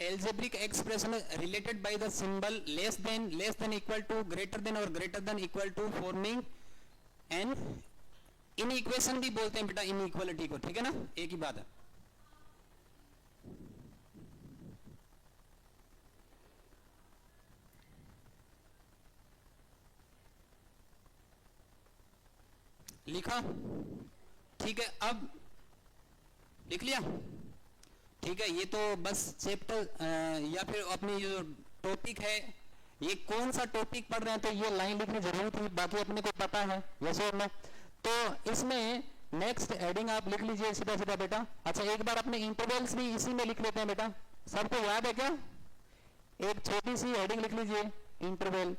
Algebraic expression related by the symbol less than equal to greater than और greater than equal to forming an inequation भी बोलते हैं बेटा इन equality को, ठीक है ना, एक ही बात है। लिखा, ठीक है, अब लिख लिया, ठीक है। ये तो बस चैप्टर या फिर अपनी जो टॉपिक है, ये कौन सा टॉपिक पढ़ रहे हैं, तो ये लाइन लिखनी जरूरी थी, बाकी अपने को पता है यस और नो। तो इसमें नेक्स्ट हेडिंग आप लिख लीजिए सीधा सीधा बेटा। अच्छा, एक बार अपने इंटरवल्स भी इसी में लिख लेते हैं बेटा, सबको याद है क्या? एक छोटी सी हेडिंग लिख लीजिए, इंटरवल,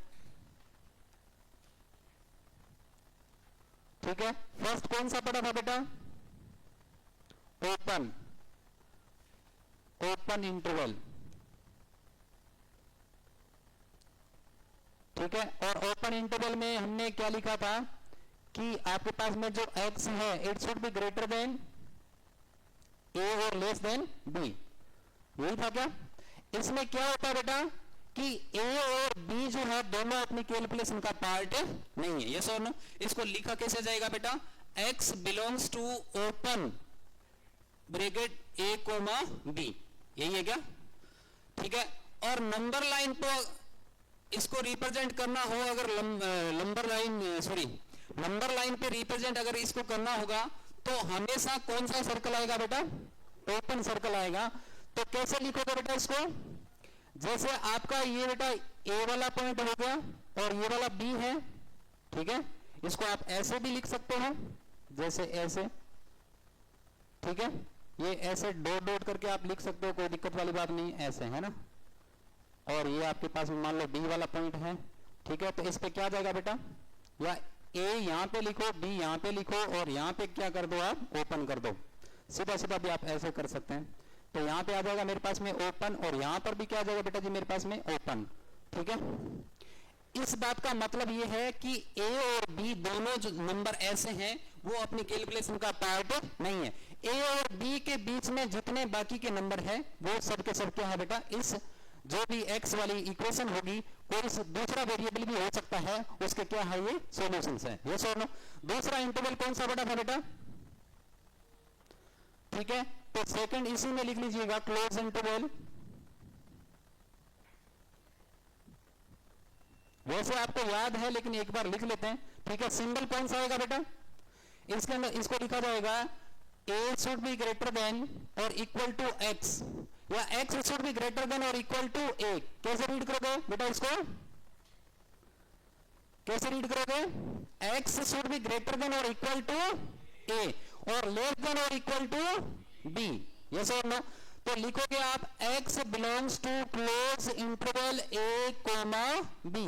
ठीक है। फर्स्ट कौन सा पढ़ा था बेटा? ओपन इंटरवल, ठीक है। और ओपन इंटरवल में हमने क्या लिखा था कि आपके पास में जो x है it should be greater then a और लेस देन b, यही था क्या? इसमें क्या होता है बेटा कि a और b जो है दोनों अपनी कैलकुलेशन का पार्ट नहीं है, यस और नो। इसको लिखा कैसे जाएगा बेटा? x belongs to open bracket a comma b, यही है क्या? ठीक है। और नंबर लाइन को इसको रिप्रेजेंट करना हो, अगर नंबर लाइन पे रिप्रेजेंट अगर इसको करना होगा तो हमेशा कौन सा सर्कल आएगा बेटा? ओपन सर्कल आएगा। तो कैसे लिखोगे बेटा इसको? जैसे आपका ये बेटा ए वाला पॉइंट हो गया और ये वाला बी है, ठीक है। इसको आप ऐसे भी लिख सकते हो, जैसे ऐसे, ठीक है। ये ऐसे डॉट डॉट करके आप लिख सकते हो, कोई दिक्कत वाली बात नहीं, ऐसे है ना। और ये आपके पास मान लो बी वाला पॉइंट है, ठीक है। तो इस पे क्या जाएगा बेटा? या ए यहां पे लिखो, बी यहां पे लिखो और यहां पे क्या कर दो आप? ओपन कर दो। सीधा सीधा भी आप ऐसे कर सकते हैं। तो यहां पे आ जाएगा मेरे पास में ओपन और यहां पर भी क्या आ जाएगा बेटा जी मेरे पास में? ओपन, ठीक है। इस बात का मतलब ये है कि ए और बी दोनों जो नंबर ऐसे हैं वो अपनी कैलकुलेशन का पार्ट नहीं है। ए और बी के बीच में जितने बाकी के नंबर है वो सब के सब क्या है बेटा? इस जो भी x वाली इक्वेशन होगी कोई दूसरा वेरिएबल भी हो सकता है, उसके क्या है? ये सॉल्यूशंस है, यस और नो। दूसरा इंटरवल कौन सा बड़ा था बेटा? ठीक है। तो सेकंड इसी में लिख लीजिएगा, क्लोज इंटरवल। वैसे आपको याद है लेकिन एक बार लिख लेते हैं, ठीक है। सिंबल कौन सा आएगा बेटा? इसके अंदर इसको लिखा जाएगा a should be greater than और इक्वल टू x, या x should be greater than और इक्वल टू a। कैसे रीड करोगे बेटा इसको? कैसे रीड करोगे? x should be greater than और इक्वल टू a और लेस देन और इक्वल टू b, यस और नो। तो लिखोगे आप x belongs to close interval a comma b।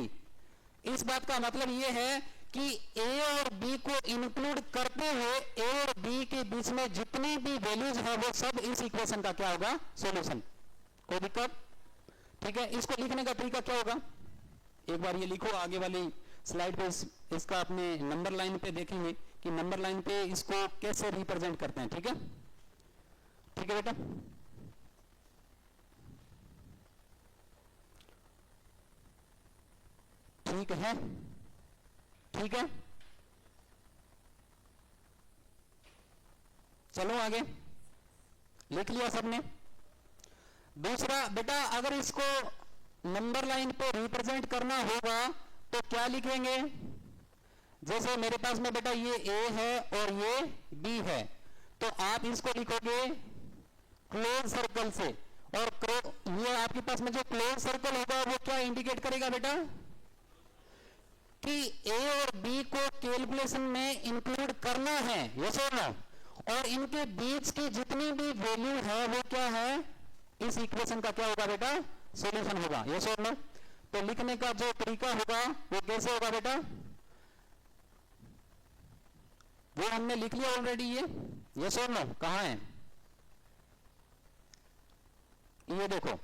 इस बात का मतलब यह है कि a और b को इंक्लूड करते हुए a और b के बीच में जितनी भी वैल्यूज है वो सब इस इक्वेशन का क्या होगा? सॉल्यूशन। कोई दिक्कत? ठीक है। इसको लिखने का तरीका क्या होगा? एक बार ये लिखो, आगे वाली स्लाइड पे इसका अपने नंबर लाइन पे देखेंगे कि नंबर लाइन पे इसको कैसे रिप्रेजेंट करते हैं, ठीक है। ठीक है बेटा। ठीक है, ठीक है, चलो आगे। लिख लिया सबने? दूसरा बेटा, अगर इसको नंबर लाइन पे रिप्रेजेंट करना होगा तो क्या लिखेंगे? जैसे मेरे पास में बेटा ये ए है और ये बी है, तो आप इसको लिखोगे क्लोज सर्कल से। और ये आपके पास में जो क्लोज सर्कल होगा वो क्या इंडिकेट करेगा बेटा? कि ए और बी को कैलकुलेशन में इंक्लूड करना है, यस और नो। और इनके बीच की जितनी भी वैल्यू है वो क्या है? इस इक्वेशन का क्या होगा बेटा? सॉल्यूशन होगा, यस और नो। तो लिखने का जो तरीका होगा वो कैसे होगा बेटा? वो हमने लिख लिया ऑलरेडी, ये यस और नो कहां है? ये देखो,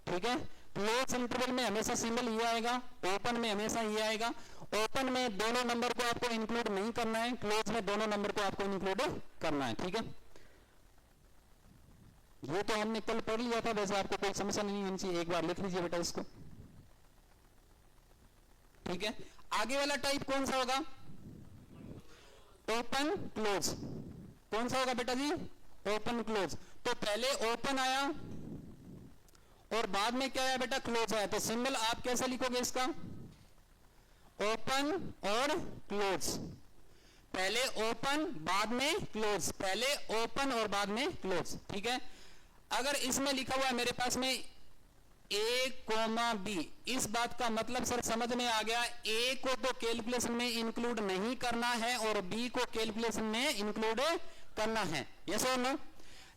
ठीक है। क्लोज इंटरवल में हमेशा सिंबल ये आएगा, ओपन में हमेशा ये आएगा। ओपन में दोनों नंबर को आपको इंक्लूड नहीं करना है, क्लोज में दोनों नंबर को आपको इंक्लूड करना है, ठीक है। ये तो हमने कल पढ़ लिया था, वैसे आपको कोई समस्या नहीं होनी चाहिए, एक बार लिख लीजिए बेटा इसको। ठीक है, आगे वाला टाइप कौन सा होगा? Open close. कौन सा होगा बेटा जी? Open close. तो पहले ओपन आया और बाद में क्या आया बेटा? क्लोज आया। तो सिंबल आप कैसे लिखोगे इसका? ओपन और क्लोज। पहले ओपन बाद में क्लोज, पहले ओपन और बाद में क्लोज। ठीक है, अगर इसमें लिखा हुआ है मेरे पास में ए कोमा बी, इस बात का मतलब सर समझ में आ गया, ए को तो कैलकुलेशन में इंक्लूड नहीं करना है और बी को कैलकुलेशन में इंक्लूड करना है। यस और नो?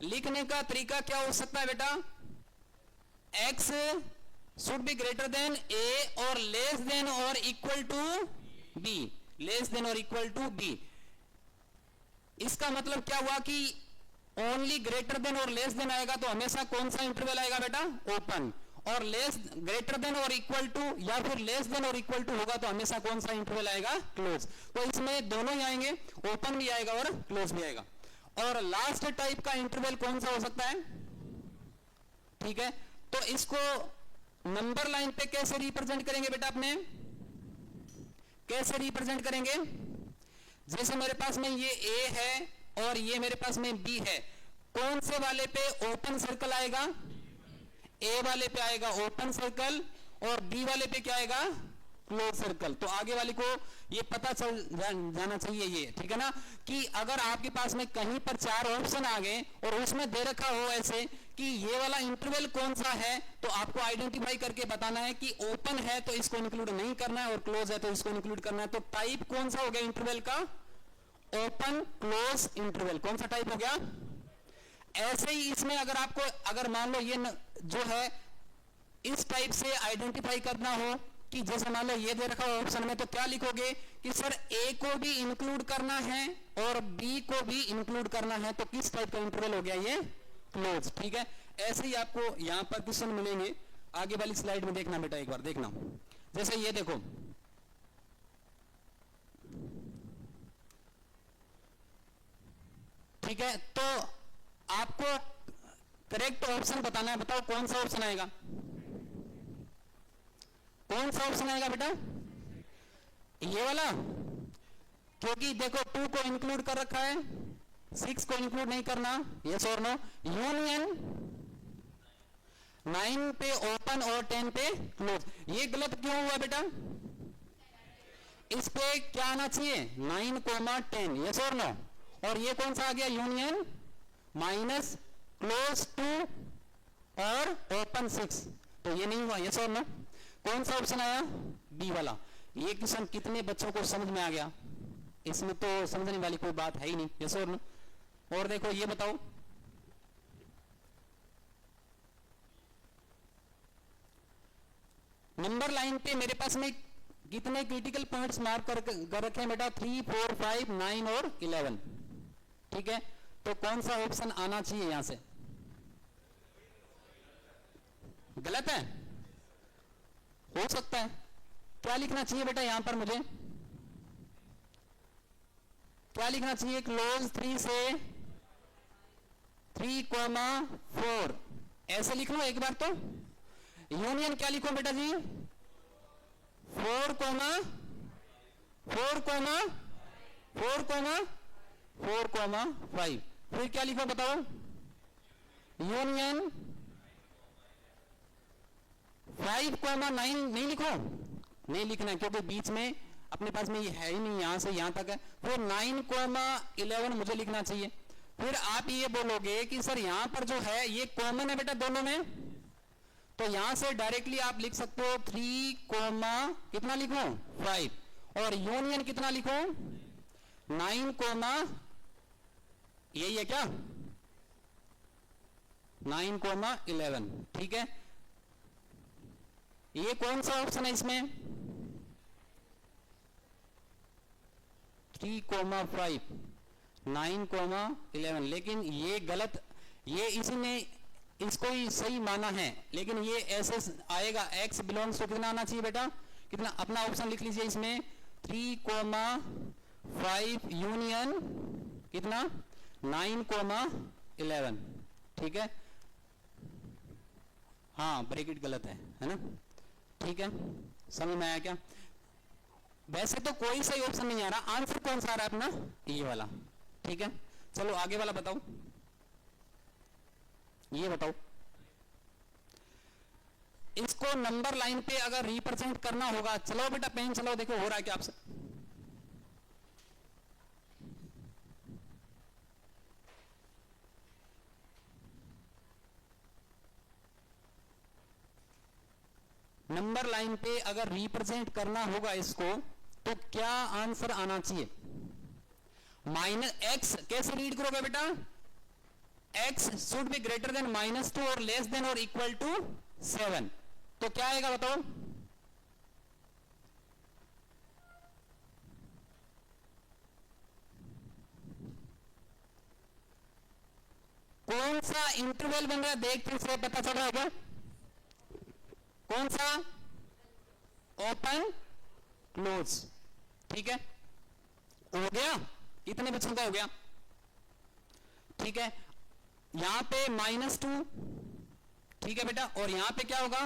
लिखने का तरीका क्या हो सकता है बेटा? X should be greater than a और लेस देन और equal to b, less than और इक्वल टू बी। इसका मतलब क्या हुआ कि ओनली ग्रेटर देन और लेस देन आएगा तो हमेशा कौन सा इंटरवल आएगा बेटा? ओपन। और लेस ग्रेटर देन और इक्वल टू या फिर लेस देन और इक्वल टू होगा तो हमेशा कौन सा इंटरवल आएगा? क्लोज। तो इसमें दोनों ही आएंगे, ओपन भी आएगा और क्लोज भी आएगा। और लास्ट टाइप का इंटरवल कौन सा हो सकता है? ठीक है, तो इसको नंबर लाइन पे कैसे रिप्रेजेंट करेंगे बेटा? अपने कैसे रिप्रेजेंट करेंगे? जैसे मेरे पास में ये ए है और ये मेरे पास में बी है, कौन से वाले पे ओपन सर्कल आएगा? ए वाले पे आएगा ओपन सर्कल और बी वाले पे क्या आएगा? Close circle. तो आगे वाले को ये पता चल जाना चाहिए ये, ठीक है ना, कि अगर आपके पास में कहीं पर चार ऑप्शन आ गए और उसमें दे रखा हो ऐसे कि ये वाला इंटरवल कौन सा है, तो आपको आइडेंटिफाई करके बताना है कि ओपन है तो इसको इंक्लूड नहीं करना है और क्लोज है तो इसको इंक्लूड करना है। तो टाइप कौन सा हो गया इंटरवल का? Open close interval. कौन सा टाइप हो गया? ऐसे ही इसमें अगर आपको, अगर मान लो ये जो है इस टाइप से आइडेंटिफाई करना हो कि जैसे मान लो ये दे रखा हो ऑप्शन में, तो क्या लिखोगे कि सर ए को भी इंक्लूड करना है और बी को भी इंक्लूड करना है, तो किस टाइप का इंटरवल हो गया? ये क्लोज। ठीक है, ऐसे ही आपको यहां पर क्वेश्चन मिलेंगे। आगे वाली स्लाइड में देखना बेटा, एक बार देखना। जैसे ये देखो, ठीक है, तो आपको करेक्ट ऑप्शन बताना है। बताओ कौन सा ऑप्शन आएगा? कौन सा ऑप्शन आएगा बेटा? ये वाला, क्योंकि देखो 2 को इंक्लूड कर रखा है, 6 को इंक्लूड नहीं करना। यस और नो? यूनियन 9 पे ओपन और 10 पे क्लोज। ये गलत क्यों हुआ बेटा? इस पे क्या आना चाहिए? 9,10। यस और नो? और ये कौन सा आ गया? यूनियन माइनस क्लोज 2 और ओपन 6। तो ये नहीं हुआ। यस और नो? कौन सा ऑप्शन आया? बी वाला। ये क्वेश्चन कितने बच्चों को समझ में आ गया? इसमें तो समझने वाली कोई बात है ही नहीं। यस और नो? और देखो ये बताओ, नंबर लाइन पे मेरे पास में कितने क्रिटिकल पॉइंट्स मार्क कर रखे हैं बेटा? 3, 4, 5, 9 और 11। ठीक है, तो कौन सा ऑप्शन आना चाहिए यहां से? गलत है? हो सकता है। क्या लिखना चाहिए बेटा यहां पर? मुझे क्या लिखना चाहिए? क्लोज 3 से 3,4 ऐसे लिख लो एक बार। तो यूनियन क्या लिखो बेटा जी? 4,5। फिर क्या लिखो बताओ? यूनियन 5,9 नहीं लिखो, नहीं लिखना है क्योंकि बीच में अपने पास में ये है ही नहीं, यहां से यहां तक है। फिर 9,11 मुझे लिखना चाहिए। फिर आप ये बोलोगे कि सर यहां पर जो है ये कॉमन है बेटा दोनों में, तो यहां से डायरेक्टली आप लिख सकते हो 3, कितना लिखो? 5। और यूनियन कितना लिखो? 9, यही है क्या? 9,11। ठीक है, ये कौन सा ऑप्शन है इसमें? 3,5, 9,11। लेकिन ये गलत, ये इसी ने इसको ही सही माना है, लेकिन ये ऐसे आएगा। x बिलोंग्स टू कितना आना चाहिए बेटा? कितना? अपना ऑप्शन लिख लीजिए इसमें 3,5 यूनियन कितना? 9,11। ठीक है, हाँ ब्रैकेट गलत है ना, ठीक है, समझ में आया क्या? वैसे तो कोई सही ऑप्शन नहीं आ रहा, आंसर कौन सा आ रहा है अपना, ये वाला, ठीक है। चलो आगे वाला बताओ, ये बताओ, इसको नंबर लाइन पे अगर रिप्रेजेंट करना होगा, चलो बेटा पेन चलाओ, देखो हो रहा है क्या आपसे। नंबर लाइन पे अगर रिप्रेजेंट करना होगा इसको, तो क्या आंसर आना चाहिए? माइनस एक्स कैसे रीड करोगे बेटा? X should be greater then -2 और लेस देन और इक्वल टू 7, तो क्या आएगा बताओ? कौन सा इंटरवल बन रहा है देख फिर से पता चल रहा है क्या? कौन सा? ओपन क्लोज, ठीक है, हो गया, इतने बच्चों का हो गया, ठीक है। यहां पे -2, ठीक है बेटा, और यहां पे क्या होगा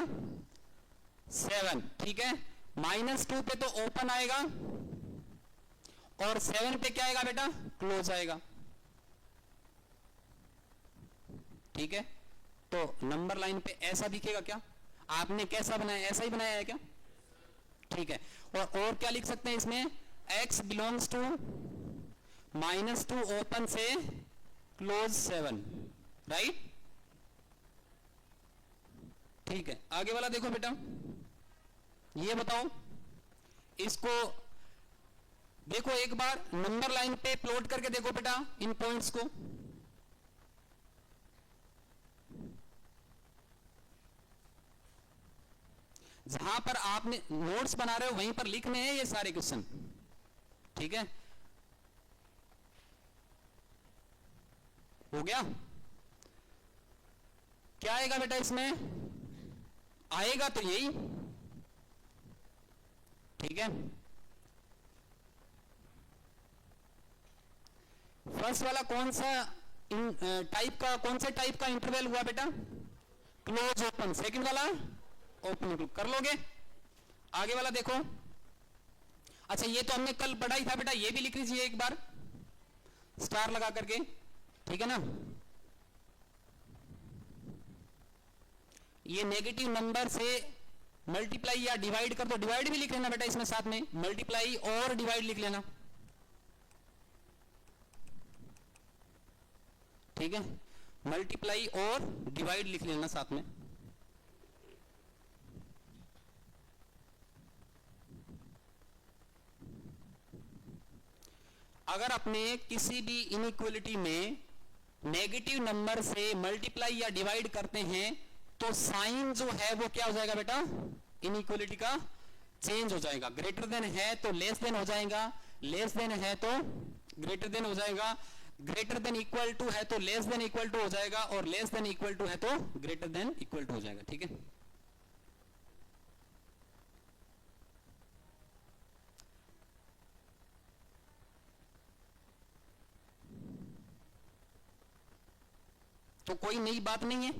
7, ठीक है। -2 पे तो ओपन आएगा और 7 पे क्या आएगा बेटा, क्लोज आएगा, ठीक है। तो नंबर लाइन पे ऐसा दिखेगा क्या? आपने कैसा बनाया, ऐसा ही बनाया है क्या? ठीक है, और क्या लिख सकते हैं इसमें, x बिलोंग्स टू -2 ओपन से क्लोज 7, राइट, ठीक है। आगे वाला देखो बेटा, ये बताओ, इसको देखो एक बार नंबर लाइन पे प्लॉट करके देखो बेटा इन पॉइंट्स को, जहां पर आपने नोट्स बना रहे हो वहीं पर लिखने हैं ये सारे क्वेश्चन, ठीक है, हो गया। क्या आएगा बेटा इसमें, आएगा तो यही, ठीक है। फर्स्ट वाला कौन सा टाइप का, कौन से टाइप का इंटरवल हुआ बेटा, क्लोज ओपन। सेकंड वाला ओपन, कर लोगे। आगे वाला देखो, अच्छा ये तो हमने कल पढ़ा ही था बेटा, ये भी लिख लीजिए एक बार स्टार लगा करके, ठीक है ना। ये नेगेटिव नंबर से मल्टीप्लाई या डिवाइड कर दो, डिवाइड भी लिख लेना बेटा इसमें साथ में, मल्टीप्लाई और डिवाइड लिख लेना, ठीक है, मल्टीप्लाई और डिवाइड लिख लेना साथ में। अगर अपने किसी भी इनइक्वालिटी में नेगेटिव नंबर से मल्टीप्लाई या डिवाइड करते हैं तो साइन जो है वो क्या हो जाएगा बेटा, इनइक्वालिटी का चेंज हो जाएगा। ग्रेटर देन है तो लेस देन हो जाएगा, लेस देन है तो ग्रेटर देन हो जाएगा, ग्रेटर देन इक्वल टू है तो लेस देन इक्वल टू हो जाएगा, और लेस देन इक्वल टू है तो ग्रेटर देन इक्वल टू हो जाएगा, ठीक है। तो कोई नई बात नहीं है,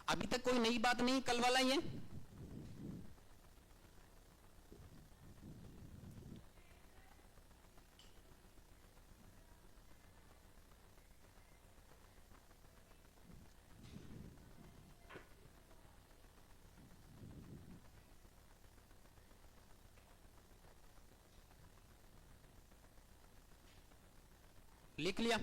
अभी तक कोई नई बात नहीं, कल वाला ही है। लिख लिया,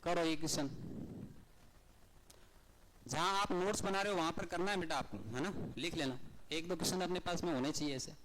करो ये क्वेश्चन, जहां आप नोट्स बना रहे हो वहां पर करना है बेटा आपको, है ना, लिख लेना, एक दो क्वेश्चन अपने पास में होने चाहिए ऐसे।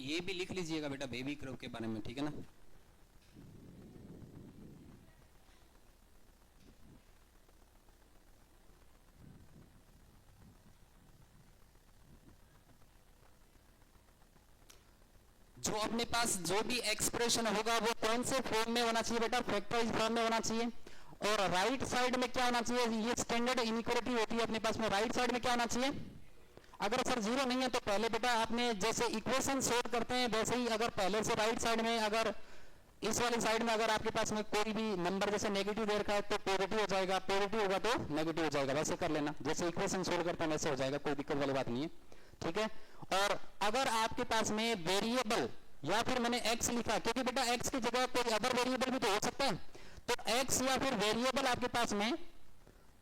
ये भी लिख लीजिएगा बेटा बेबी कर्व के बारे में, ठीक है ना। जो अपने पास जो भी एक्सप्रेशन होगा वो कौन से फॉर्म में होना चाहिए बेटा, फैक्टराइज फॉर्म में होना चाहिए। और राइट साइड में क्या होना चाहिए, ये स्टैंडर्ड इनइक्वालिटी होती है अपने पास में, राइट साइड में क्या होना चाहिए। अगर सर जीरो नहीं है तो पहले बेटा आपने जैसे इक्वेशन सोल्व करते हैं वैसे ही अगर पहले से राइट साइड में, अगर इस वाली साइड में अगर आपके पास में कोई भी नंबर जैसे नेगेटिव दे रखा है तो पॉजिटिव हो जाएगा, पॉजिटिव होगा तो नेगेटिव हो जाएगा, वैसे कर लेना, जैसे इक्वेशन सोल्व करते हैं वैसे हो जाएगा, कोई दिक्कत वाली बात नहीं है, ठीक है। और अगर आपके पास में वेरिएबल या फिर मैंने x लिखा, क्योंकि बेटा x की जगह कोई अदर वेरिएबल भी तो हो सकता है, तो x या फिर वेरिएबल आपके पास में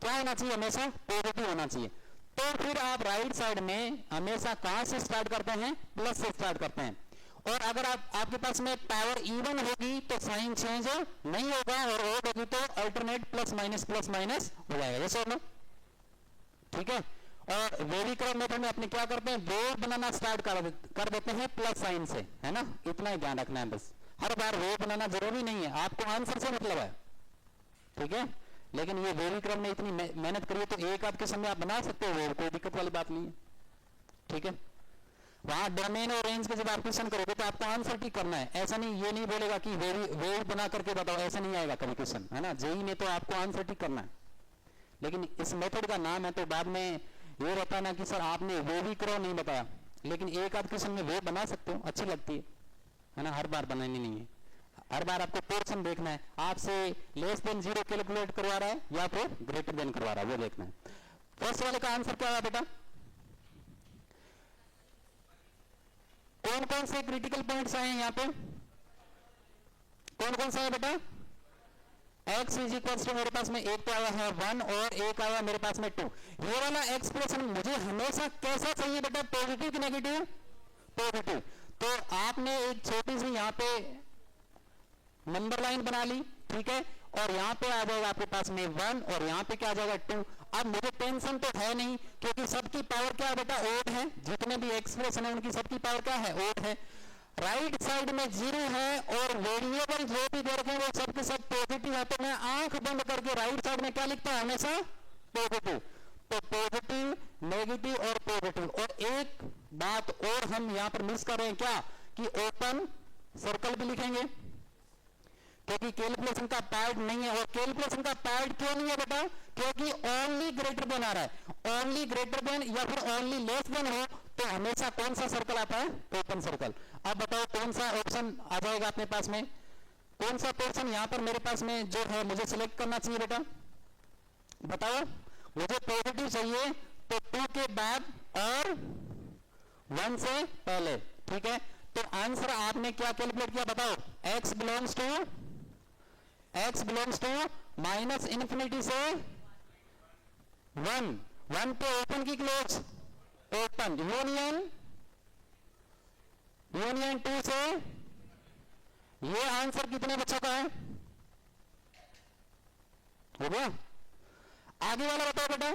क्या होना चाहिए, हमेशा पॉजिटिव होना चाहिए। तो फिर आप राइट साइड में हमेशा कहां से स्टार्ट करते हैं, प्लस से स्टार्ट करते हैं। और अगर आपके पास में पावर इवन होगी तो साइन चेंज नहीं होगा, और ओड होगी तो अल्टरनेट प्लस माइनस हो जाएगा, जैसे नो, ठीक है। और वेरी कर्व मेथड में अपने क्या करते हैं, वेव बनाना स्टार्ट कर देते हैं प्लस साइन से, है ना, इतना ही ध्यान रखना है बस। हर बार वेव बनाना जरूरी नहीं है, आपको आंसर से मतलब है, ठीक है। लेकिन ये वेरी कर्व में इतनी मेहनत करिए तो एक आध के समय आप बना सकते हो वेव, कोई दिक्कत वाली बात नहीं है, ठीक है। वहां डोमेन और रेंज के जब आप क्वेश्चन करोगे तो आपको आंसर ठीक करना है, ऐसा नहीं, ये नहीं बोलेगा कि वेव बना करके बताओ, ऐसा नहीं आएगा कभी क्वेश्चन, है ना। जेई में तो आपको आंसर ठीक करना है, लेकिन इस मेथड का नाम है तो बाद में ये रहता ना कि सर आपने वेव ही करो नहीं बताया, लेकिन एक आध क्वेश्चन में वेव बना सकते हो, अच्छी लगती है ना, हर बार बनानी नहीं है। हर बार आपको पोर्शन देखना है, आपसे लेस देन 0 कैलकुलेट करवा रहा है या फिर ग्रेटर देन करवा रहा है, वो देखना है। फर्स्ट वाले का आंसर क्या है बेटा, कौन कौन से क्रिटिकल पॉइंट्स आए हैं यहाँ पे, कौन कौन सा है बेटा, x इज इक्वल टू मेरे पास में एक तो आया है 1 और एक आया मेरे पास में 2। ये वाला एक्सप्रेशन मुझे हमेशा कैसा चाहिए बेटा, पॉजिटिव कि नेगेटिव, पॉजिटिव। तो आपने एक छोटी सी यहाँ पे नंबर लाइन बना ली, ठीक है, और यहाँ पे आ जाएगा आपके पास में 1 और यहाँ पे क्या आ जाएगा 2। अब मुझे टेंशन तो है नहीं क्योंकि सबकी पावर क्या है बेटा, ओड है, जितने भी एक्सप्रेशन है उनकी सबकी पावर क्या है, ओड है। राइट साइड में 0 है और वेरिएबल जो भी दे रखे हैं वो सब के सब पॉजिटिव है, तो मैं आंख बंद करके राइट साइड में क्या लिखता हूं, हमेशा पॉजिटिव। तो पॉजिटिव, नेगेटिव और पॉजिटिव। और एक बात और हम यहां पर मिस कर रहे हैं क्या, कि ओपन सर्कल भी लिखेंगे, क्योंकि कैलकुलेशन का पार्ट नहीं है। और कैलकुलेशन का पार्ट क्यों नहीं है बेटा, क्योंकि ओनली ग्रेटर देन आ रहा है, ओनली ग्रेटर देन या फिर ओनली लेस देन हो तो हमेशा कौन सा सर्कल आता है, ओपन सर्कल। अब बताओ कौन सा ऑप्शन आ जाएगा अपने पास में, कौन सा पोर्शन यहां पर मेरे पास में जो है मुझे सिलेक्ट करना चाहिए बेटा, बताओ। मुझे पॉजिटिव चाहिए तो 2 के बाद और 1 से पहले, ठीक है। तो आंसर आपने क्या कैलकुलेट किया बताओ, x belongs to minus infinity से 1 पे ओपन की क्लोज, ओपन यूनियन 2 से, ये आंसर कितने बच्चों का है, हो गया। आगे वाला बताओ बेटा,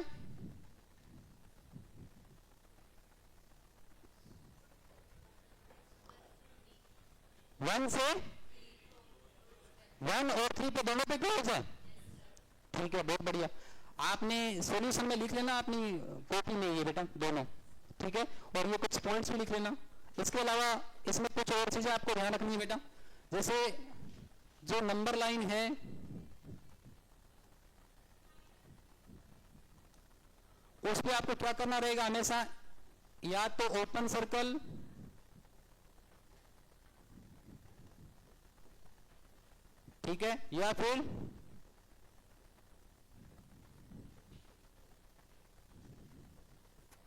वन से 1 और 3 पे दोनों पे क्लोज है, ठीक है, बहुत बढ़िया। आपने सॉल्यूशन में लिख लेना अपनी कॉपी में ये बेटा दोनों, ठीक है। और ये कुछ पॉइंट्स भी लिख लेना। इसके अलावा इसमें कुछ और चीजें आपको ध्यान रखनी है बेटा, जैसे जो नंबर लाइन है उस पे आपको क्या करना रहेगा, हमेशा या तो ओपन सर्कल ठीक है, या फिर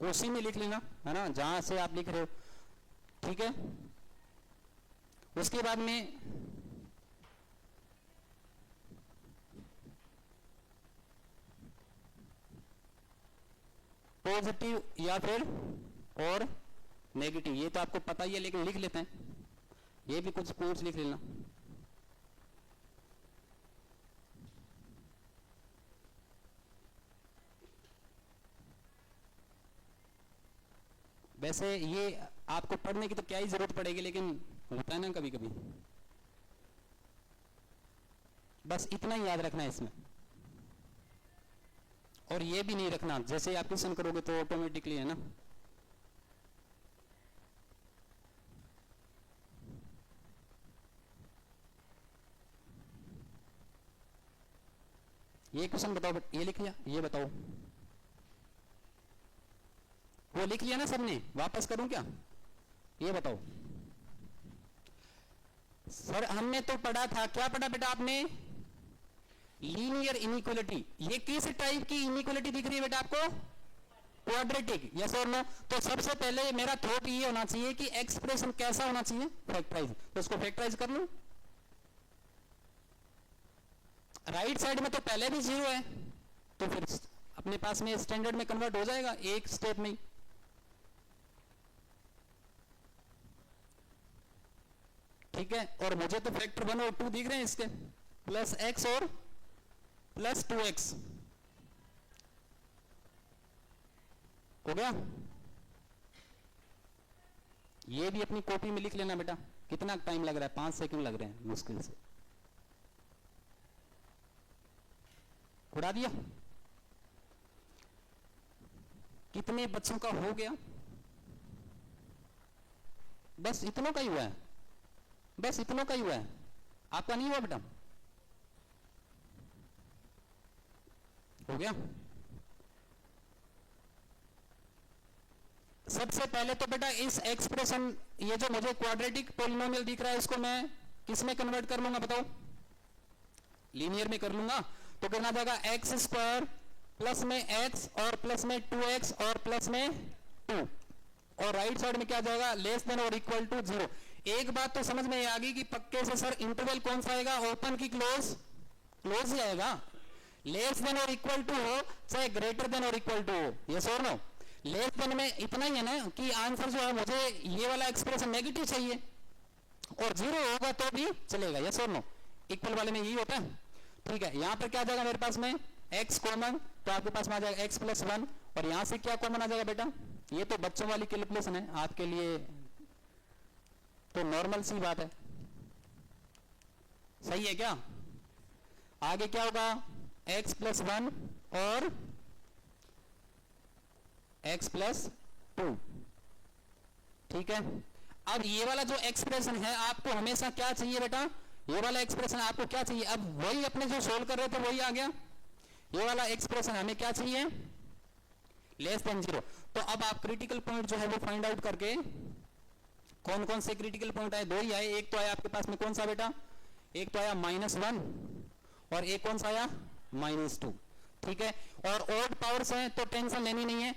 उसी में लिख लेना, है ना, जहां से आप लिख रहे हो, ठीक है। उसके बाद में पॉजिटिव या फिर और नेगेटिव, ये तो आपको पता ही है लेकिन लिख लेते हैं, ये भी कुछ पॉइंट्स लिख लेना। वैसे ये आपको पढ़ने की तो क्या ही जरूरत पड़ेगी, लेकिन होता है ना कभी कभी। बस इतना ही याद रखना है इसमें, और ये भी नहीं रखना जैसे आप क्वेश्चन करोगे तो ऑटोमेटिकली, है ना। ये क्वेश्चन बताओ, ये लिख लिया, ये बताओ, वो लिख लिया ना सबने, वापस करूं क्या? ये बताओ सर, हमने तो पढ़ा था, क्या पढ़ा बेटा आपने? Linear inequality. ये किस टाइप की इनइक्वालिटी दिख रही है बेटा आपको? क्वाड्रेटिक, यस और नो? तो सबसे पहले मेरा थॉट ये होना चाहिए कि एक्सप्रेशन कैसा होना चाहिए? फैक्टराइज। तो इसको फैक्टराइज कर लूं। राइट साइड में तो पहले भी 0 है, तो फिर अपने पास में स्टैंडर्ड में कन्वर्ट हो जाएगा एक स्टेप में ही। ठीक है, और मुझे तो फैक्टर 1 और 2 दिख रहे हैं इसके, प्लस x और प्लस 2x हो गया। ये भी अपनी कॉपी में लिख लेना बेटा। कितना टाइम लग रहा है? 5 सेकंड लग रहे हैं मुश्किल से। उड़ा दिया। कितने बच्चों का हो गया? बस इतनों का ही हुआ है, बस इतनों का ही हुआ है, आपका नहीं हुआ बेटा? हो गया। सबसे पहले तो बेटा इस एक्सप्रेशन, ये जो मुझे क्वाड्रेटिक पॉलिनोमियल दिख रहा है, इसको मैं किस में कन्वर्ट कर लूंगा बताओ? लीनियर में कर लूंगा। तो कितना जाएगा? एक्स स्क्वायर प्लस में एक्स और प्लस में 2x और प्लस में 2, और राइट साइड में क्या जाएगा? लेस देन और इक्वल टू 0। एक बात तो समझ में आ गई कि पक्के से सर इंटरवल कौन सा आएगा? ओपन की क्लोज? क्लोज ही आएगा। लेस देन और इक्वल टू हो चाहे ग्रेटर देन और इक्वल टू हो, यस और नो? लेस देन में इतना ही है ना कि आंसर जो है मुझे ये वाला एक्सप्रेशन नेगेटिव चाहिए, और 0 होगा तो भी चलेगा, यस और नो? इक्वल वाले में यही होता है। ठीक है, यहां पर क्या जाएगा मेरे पास में? x कॉमन, तो आपके पास में आ जाएगा x प्लस 1, और यहां से क्या कॉमन आ जाएगा बेटा? ये तो बच्चों वाली कैलकुलेशन है, आपके लिए तो नॉर्मल सी बात है। सही है क्या? आगे क्या होगा? x प्लस 1 और x प्लस 2। ठीक है, अब ये वाला जो एक्सप्रेशन है आपको हमेशा क्या चाहिए बेटा? ये वाला एक्सप्रेशन आपको क्या चाहिए? अब वही अपने जो सोल्व कर रहे थे वही आ गया। ये वाला एक्सप्रेशन हमें क्या चाहिए? Less than 0। तो अब आप क्रिटिकल पॉइंट जो है वो फाइंड आउट करके, कौन कौन से क्रिटिकल पॉइंट आए? 2 ही आए। एक तो आया आपके पास में कौन सा बेटा? एक तो आया -1, और एक कौन सा आया? -2। ठीक है, और ऑड पावर्स हैं तो टेंशन लेनी नहीं है।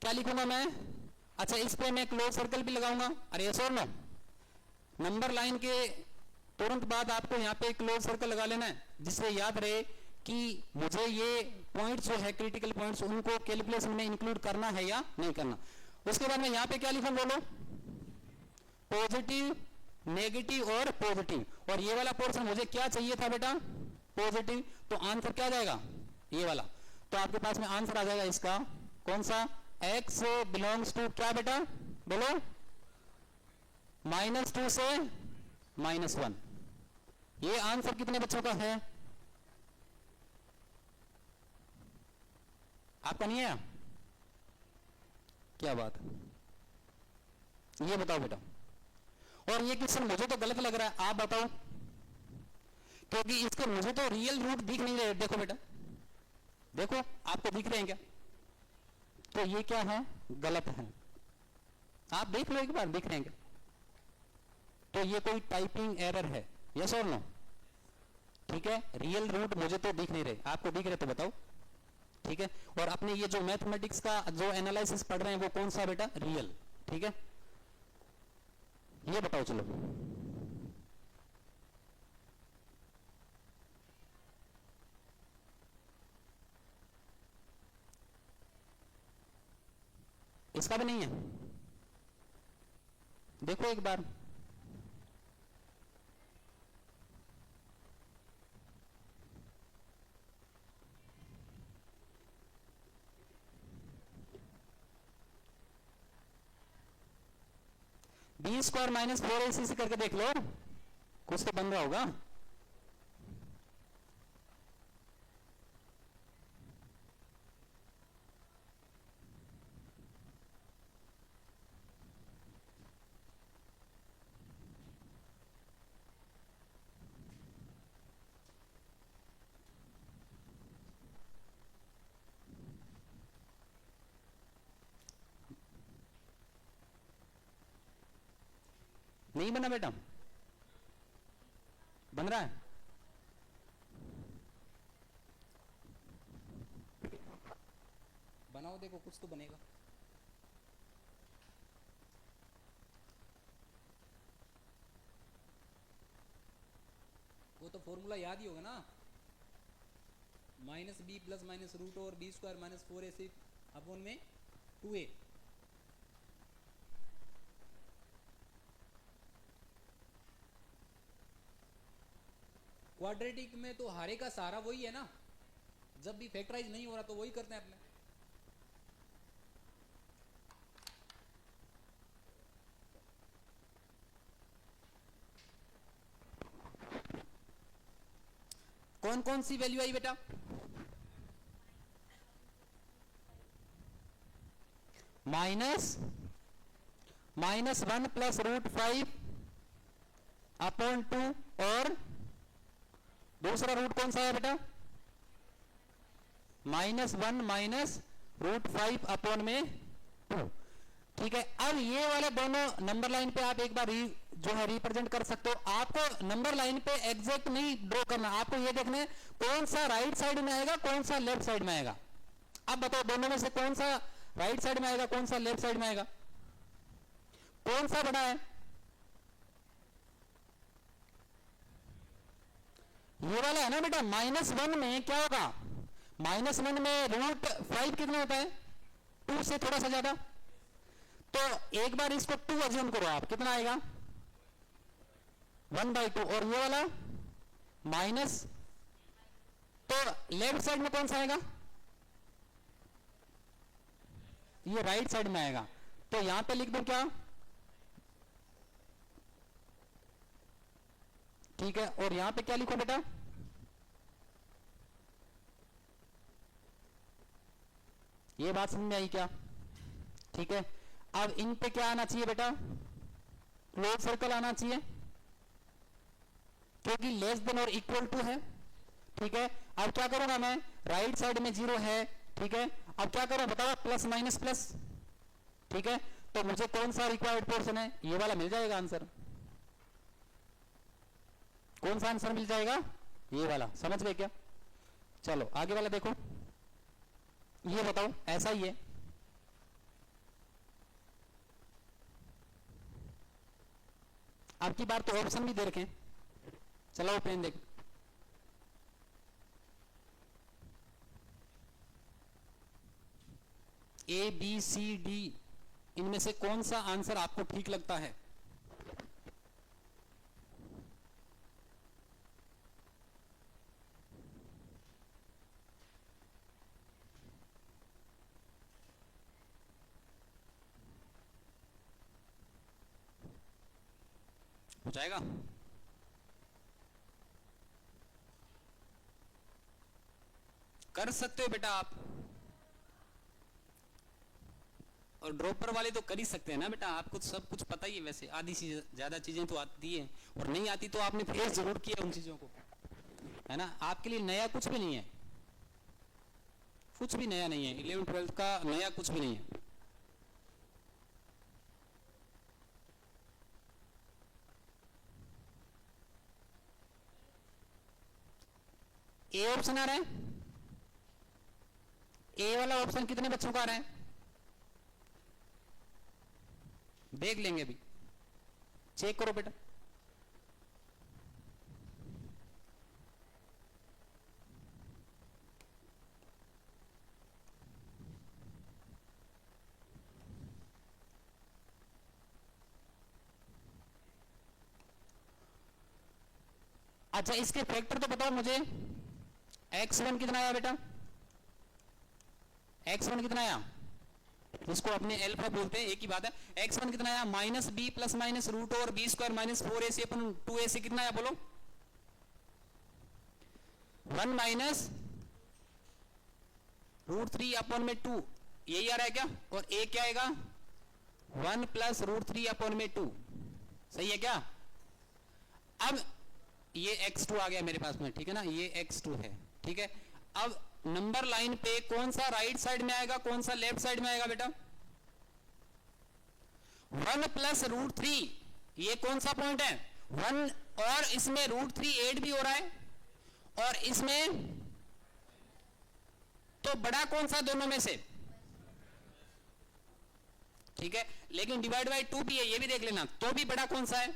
क्या लिखूंगा मैं? अच्छा, इस पे मैं क्लोज सर्कल भी लगाऊंगा। अरे यस और नो? नंबर लाइन के तुरंत बाद आपको यहाँ पे क्लोज सर्कल लगा लेना है, जिससे याद रहे कि मुझे ये पॉइंट्स जो है क्रिटिकल पॉइंट्स, उनको कैलकुलेशन में इंक्लूड करना है या नहीं करना। उसके बाद में यहाँ पे क्या लिखूं बोलो? पॉजिटिव, नेगेटिव और पॉजिटिव। और ये वाला पोर्शन मुझे क्या चाहिए था बेटा? पॉजिटिव। तो आंसर क्या जाएगा? ये वाला। तो आपके पास में आंसर आ जाएगा इसका कौन सा? x बिलोंग्स टू क्या बेटा? बोलो। -2 से -1। ये आंसर कितने बच्चों का है? आपका नहीं है? क्या बात है, ये बताओ बेटा। और ये क्वेश्चन मुझे तो गलत लग रहा है, आप बताओ, क्योंकि इसके मुझे तो रियल रूट दिख नहीं रहे। देखो बेटा, देखो आपको दिख रहे हैं क्या? तो ये क्या है? गलत है। आप देख लो एक बार, दिख रहे हैं क्या? तो ये कोई टाइपिंग एरर है, यस और नो? ठीक है, रियल रूट मुझे तो दिख नहीं रहे, आपको दिख रहे तो बताओ। ठीक है, और अपने ये जो मैथमेटिक्स का जो एनालिसिस पढ़ रहे हैं वो कौन सा बेटा? रियल। ठीक है, ये बताओ चलो। इसका भी नहीं है? देखो एक बार। बी स्क्वायर माइनस 4ac से करके देख लो, कुछ तो बन रहा होगा। नहीं बना बेटा? बन रहा है? बनाओ, देखो कुछ तो बनेगा। वो तो फॉर्मूला याद ही होगा ना, minus b plus minus root और b square minus 4ac upon में 2a। क्वाड्रेटिक में तो हारे का सहारा वही है ना, जब भी फैक्टराइज नहीं हो रहा तो वही करते हैं अपने। कौन कौन सी वैल्यू आई बेटा? -1 प्लस √5 अपॉन 2 और दूसरा रूट कौन सा है बेटा? -1 माइनस √5 अपॉन में 2। ठीक है, अब ये वाले दोनों नंबर लाइन पे आप एक बार जो है रिप्रेजेंट कर सकते हो। आपको नंबर लाइन पे एग्जैक्ट नहीं ड्रॉ करना, आपको ये देखना है कौन सा राइट साइड में आएगा, कौन सा लेफ्ट साइड में आएगा। अब बताओ दोनों में से कौन सा राइट साइड में आएगा, कौन सा लेफ्ट साइड में आएगा, कौन सा बड़ा है? ये वाला है ना बेटा। -1 में क्या होगा? -1 में √5 कितना होता है? 2 से थोड़ा सा ज्यादा। तो एक बार इसको 2 अज्यूम करो आप, कितना आएगा? 1/2। और ये वाला माइनस, तो लेफ्ट साइड में कौन सा आएगा? ये राइट साइड में आएगा। तो यहां पे लिख दो क्या? ठीक है, और यहां पे क्या लिखो बेटा? ये बात समझ में आई क्या? ठीक है, अब इन पे क्या आना चाहिए बेटा? क्लोज सर्कल आना चाहिए, क्योंकि लेस देन और इक्वल टू है। ठीक है, अब क्या करूंगा मैं? राइट साइड में 0 है। ठीक है, अब क्या करूं बताओ? Plus minus plus. ठीक है, तो मुझे कौन सा रिक्वायर्ड पोर्शन है? ये वाला मिल जाएगा आंसर। कौन सा आंसर मिल जाएगा? ये वाला। समझ गए क्या? चलो आगे वाला देखो, ये बताओ ऐसा ही है। अब की बार तो ऑप्शन भी दे रखे। चलो पेन देख। ए बी सी डी, इनमें से कौन सा आंसर आपको ठीक लगता है? हो जाएगा? कर सकते हो बेटा आप, और ड्रॉपर वाले तो कर ही सकते हैं ना बेटा। आपको सब कुछ पता ही है वैसे, आधी से ज्यादा चीजें तो आती है, और नहीं आती तो आपने फेस जरूर किया उन चीजों को, है ना। आपके लिए नया कुछ भी नहीं है, कुछ भी नया नहीं है। 11th-12th का नया कुछ भी नहीं है। ए ऑप्शन आ रहा है? ए वाला ऑप्शन कितने बच्चों का आ रहा है? देख लेंगे अभी, चेक करो बेटा। अच्छा, इसके फैक्टर तो बताओ मुझे। x1 कितना आया बेटा? x1 कितना आया? इसको अपने अल्फा बोलते हैं, एक ही बात है। x1 कितना आया minus b plus minus root over b square minus 4ac upon 2ac कितना आया बोलो 1 माइनस रूट 3 अपॉन में 2, यही आ रहा है क्या? और a क्या आएगा 1 प्लस रूट 3 अपॉन में 2, सही है क्या? अब ये x2 आ गया मेरे पास में, ठीक है ना, ये x2 है, ठीक है। अब नंबर लाइन पे कौन सा राइट साइड में आएगा, कौन सा लेफ्ट साइड में आएगा बेटा? 1 प्लस रूट 3, ये कौन सा पॉइंट है 1, और इसमें रूट 3 8 भी हो रहा है, और इसमें तो बड़ा कौन सा दोनों में से? ठीक है, लेकिन डिवाइड बाय 2 भी है, ये भी देख लेना, तो भी बड़ा कौन सा है?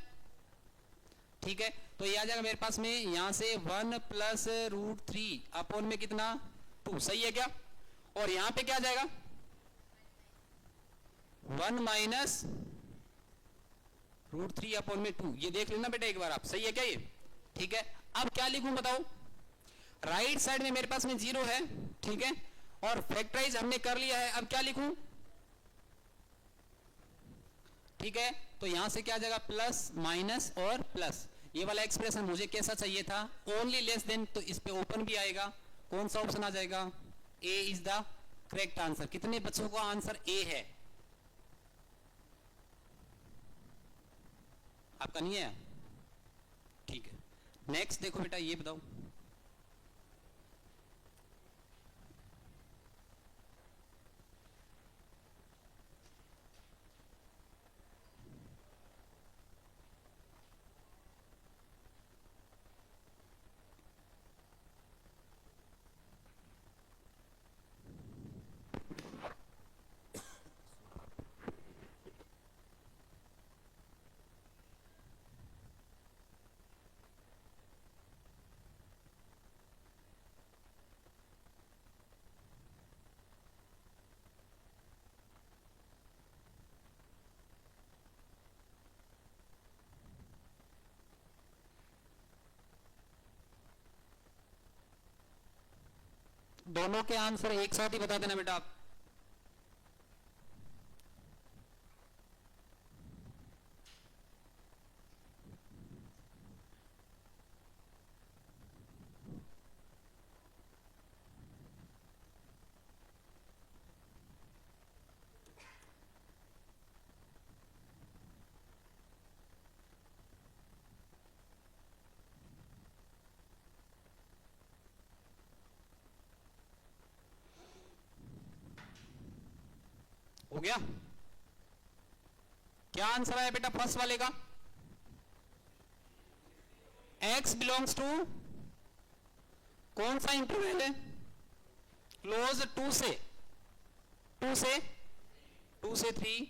ठीक है, तो ये आ जाएगा मेरे पास में यहां से 1 प्लस रूट 3 अपॉन में कितना 2, सही है क्या? और यहां पे क्या आ जाएगा 1 माइनस रूट 3 अपॉन में 2, ये देख लेना बेटा एक बार आप, सही है क्या ये? ठीक है, अब क्या लिखूं बताओ? राइट साइड में मेरे पास में 0 है, ठीक है, और फैक्टराइज हमने कर लिया है, अब क्या लिखूं? ठीक है, तो यहां से क्या आ जाएगा प्लस माइनस और प्लस, ये वाला एक्सप्रेशन मुझे कैसा चाहिए था ओनली लेस देन, तो इस पे ओपन भी आएगा, कौन सा ऑप्शन आ जाएगा? ए इज द करेक्ट आंसर। कितने बच्चों का आंसर ए है? आपका नहीं है? ठीक है, नेक्स्ट देखो बेटा, ये बताओ दोनों के आंसर एक साथ ही बता देना बेटा आप। हो गया? क्या आंसर आया बेटा फर्स्ट वाले का? x बिलोंग्स टू कौन सा इंटरवल है? क्लोज 2 से 2 से 2 से 3,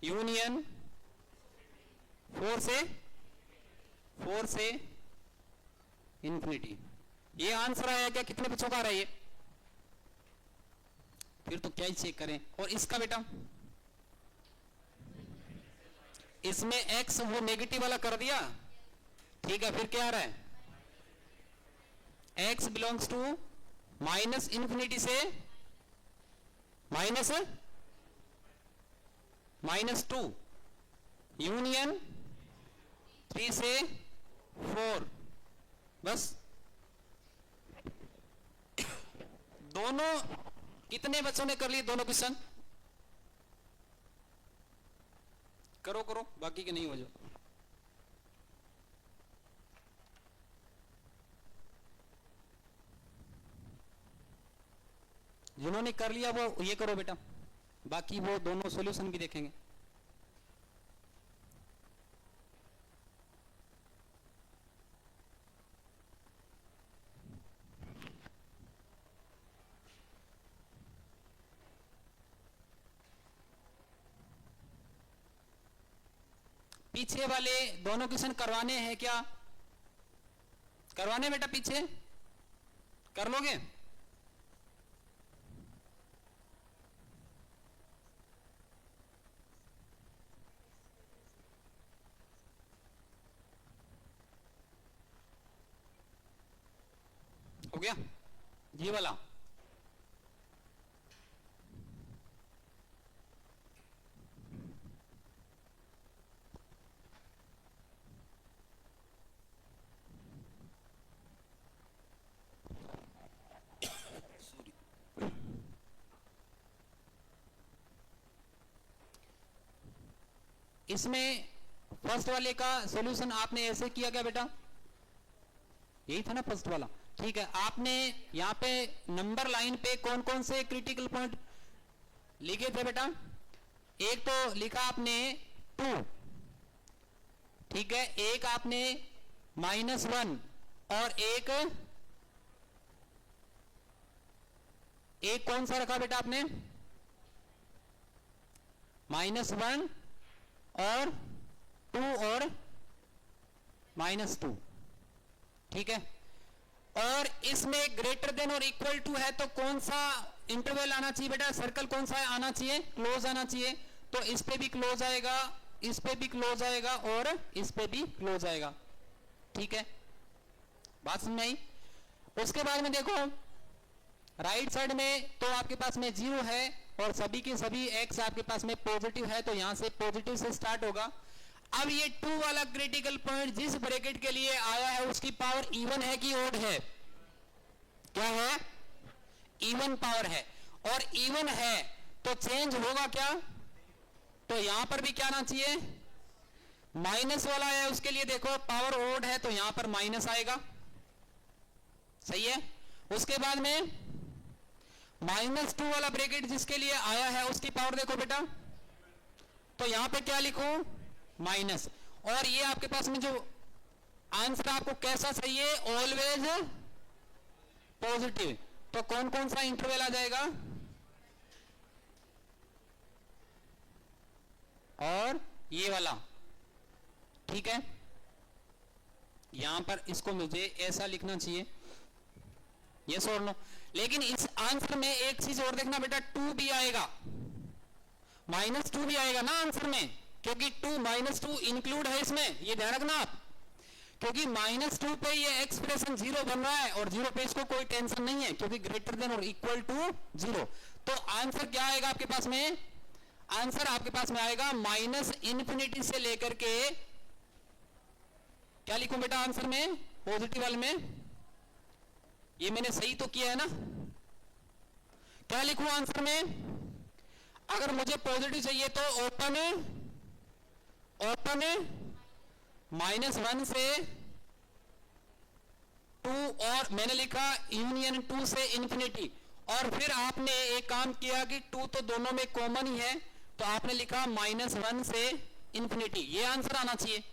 यूनियन 4 से इंफिनिटी। ये आंसर आया क्या? कितने बच्चों का आ रहा है ये? फिर तो क्या ही चेक करें। और इसका बेटा इसमें x वो नेगेटिव वाला कर दिया, ठीक है, फिर क्या आ रहा है? x belongs to minus infinity से -2, यूनियन 3 से 4, बस। दोनों कितने बच्चों ने कर लिए दोनों क्वेश्चन? करो करो, बाकी के नहीं हो जाओ। जिन्होंने कर लिया वो ये करो बेटा, बाकी वो दोनों सॉल्यूशन भी देखेंगे। पीछे वाले दोनों क्वेश्चन करवाने हैं क्या? करवाने बेटा, पीछे कर लोगे? हो गया ये वाला? इसमें फर्स्ट वाले का सॉल्यूशन आपने ऐसे किया क्या बेटा, यही था ना फर्स्ट वाला, ठीक है। आपने यहाँ पे नंबर लाइन पे कौन कौन से क्रिटिकल पॉइंट लिखे थे बेटा, एक तो लिखा आपने 2, ठीक है, एक आपने -1 और एक कौन सा रखा बेटा आपने, -1 और 2 और -2, ठीक है। और इसमें ग्रेटर देन और इक्वल टू है तो कौन सा इंटरवल आना चाहिए बेटा, सर्कल कौन सा आना चाहिए, क्लोज आना चाहिए। तो इस पे भी क्लोज आएगा, इस पे भी क्लोज आएगा और इस पे भी क्लोज आएगा, ठीक है, बात समझ में आई। उसके बाद में देखो राइट साइड में तो आपके पास में 0 है और सभी के सभी x आपके पास में पॉजिटिव है, तो यहां से पॉजिटिव से स्टार्ट होगा। अब ये 2 वाला क्रिटिकल पॉइंट जिस ब्रैकेट के लिए आया है उसकी पावर इवन है कि ओड है, क्या है, इवन पावर है, और इवन है तो चेंज होगा क्या, तो यहां पर भी क्या आना चाहिए, माइनस वाला है, उसके लिए देखो पावर ओड है तो यहां पर माइनस आएगा, सही है। उसके बाद में -2 वाला ब्रैकेट जिसके लिए आया है उसकी पावर देखो बेटा, तो यहां पे क्या लिखूं, माइनस, और ये आपके पास में जो आंसर आपको कैसा चाहिए, ऑलवेज पॉजिटिव, तो कौन कौन सा इंटरवल आ जाएगा, और ये वाला, ठीक है। यहां पर इसको मुझे ऐसा लिखना चाहिए, यस और नो। लेकिन इस आंसर में एक चीज और देखना बेटा, 2 भी आएगा, -2 भी आएगा ना आंसर में, क्योंकि 2 -2 इंक्लूड है इसमें, ये ध्यान रखना आप, क्योंकि -2 पे ये एक्सप्रेशन 0 बन रहा है और 0 पे इसको कोई टेंशन नहीं है क्योंकि ग्रेटर देन और इक्वल टू 0। तो आंसर क्या आएगा आपके पास में, आंसर आपके पास में आएगा -∞ से लेकर के, क्या लिखूं बेटा आंसर में, पॉजिटिव वाले में, ये मैंने सही तो किया है ना, क्या लिखूं आंसर में, अगर मुझे पॉजिटिव चाहिए तो ओपन -1 से 2, और मैंने लिखा यूनियन 2 से इंफिनिटी, और फिर आपने एक काम किया कि 2 तो दोनों में कॉमन ही है तो आपने लिखा -1 से इंफिनिटी, ये आंसर आना चाहिए,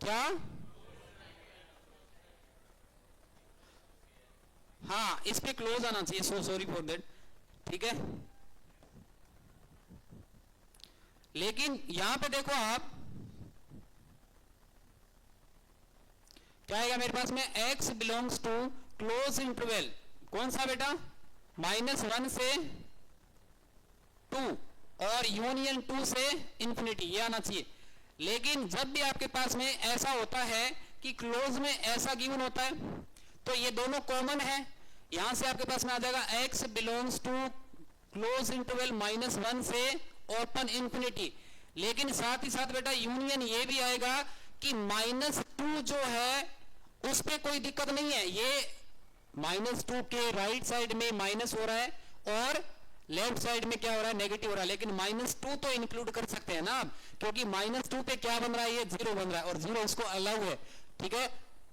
क्या, हाँ इस पे क्लोज आना चाहिए, सो सॉरी फॉर दैट, ठीक है। लेकिन यहां पे देखो आप क्या आएगा मेरे पास में, x belongs to close interval, कौन सा बेटा, -1 से 2 और यूनियन 2 से इंफिनिटी, ये आना चाहिए। लेकिन जब भी आपके पास में ऐसा होता है कि क्लोज में ऐसा गिवन होता है तो ये दोनों कॉमन है, यहां से आपके पास में आ जाएगा x belongs to close interval -1 से ओपन इंफिनिटी। लेकिन साथ ही साथ बेटा यूनियन ये भी आएगा कि -2 जो है उस पे कोई दिक्कत नहीं है, ये -2 के राइट साइड में माइनस हो रहा है और लेफ्ट साइड में क्या हो रहा है, नेगेटिव हो रहा है, लेकिन -2 तो इंक्लूड कर सकते हैं ना आप, क्योंकि -2 पे क्या बन रहा है, ये 0 बन रहा है और 0 इसको अलाउ है, ठीक है,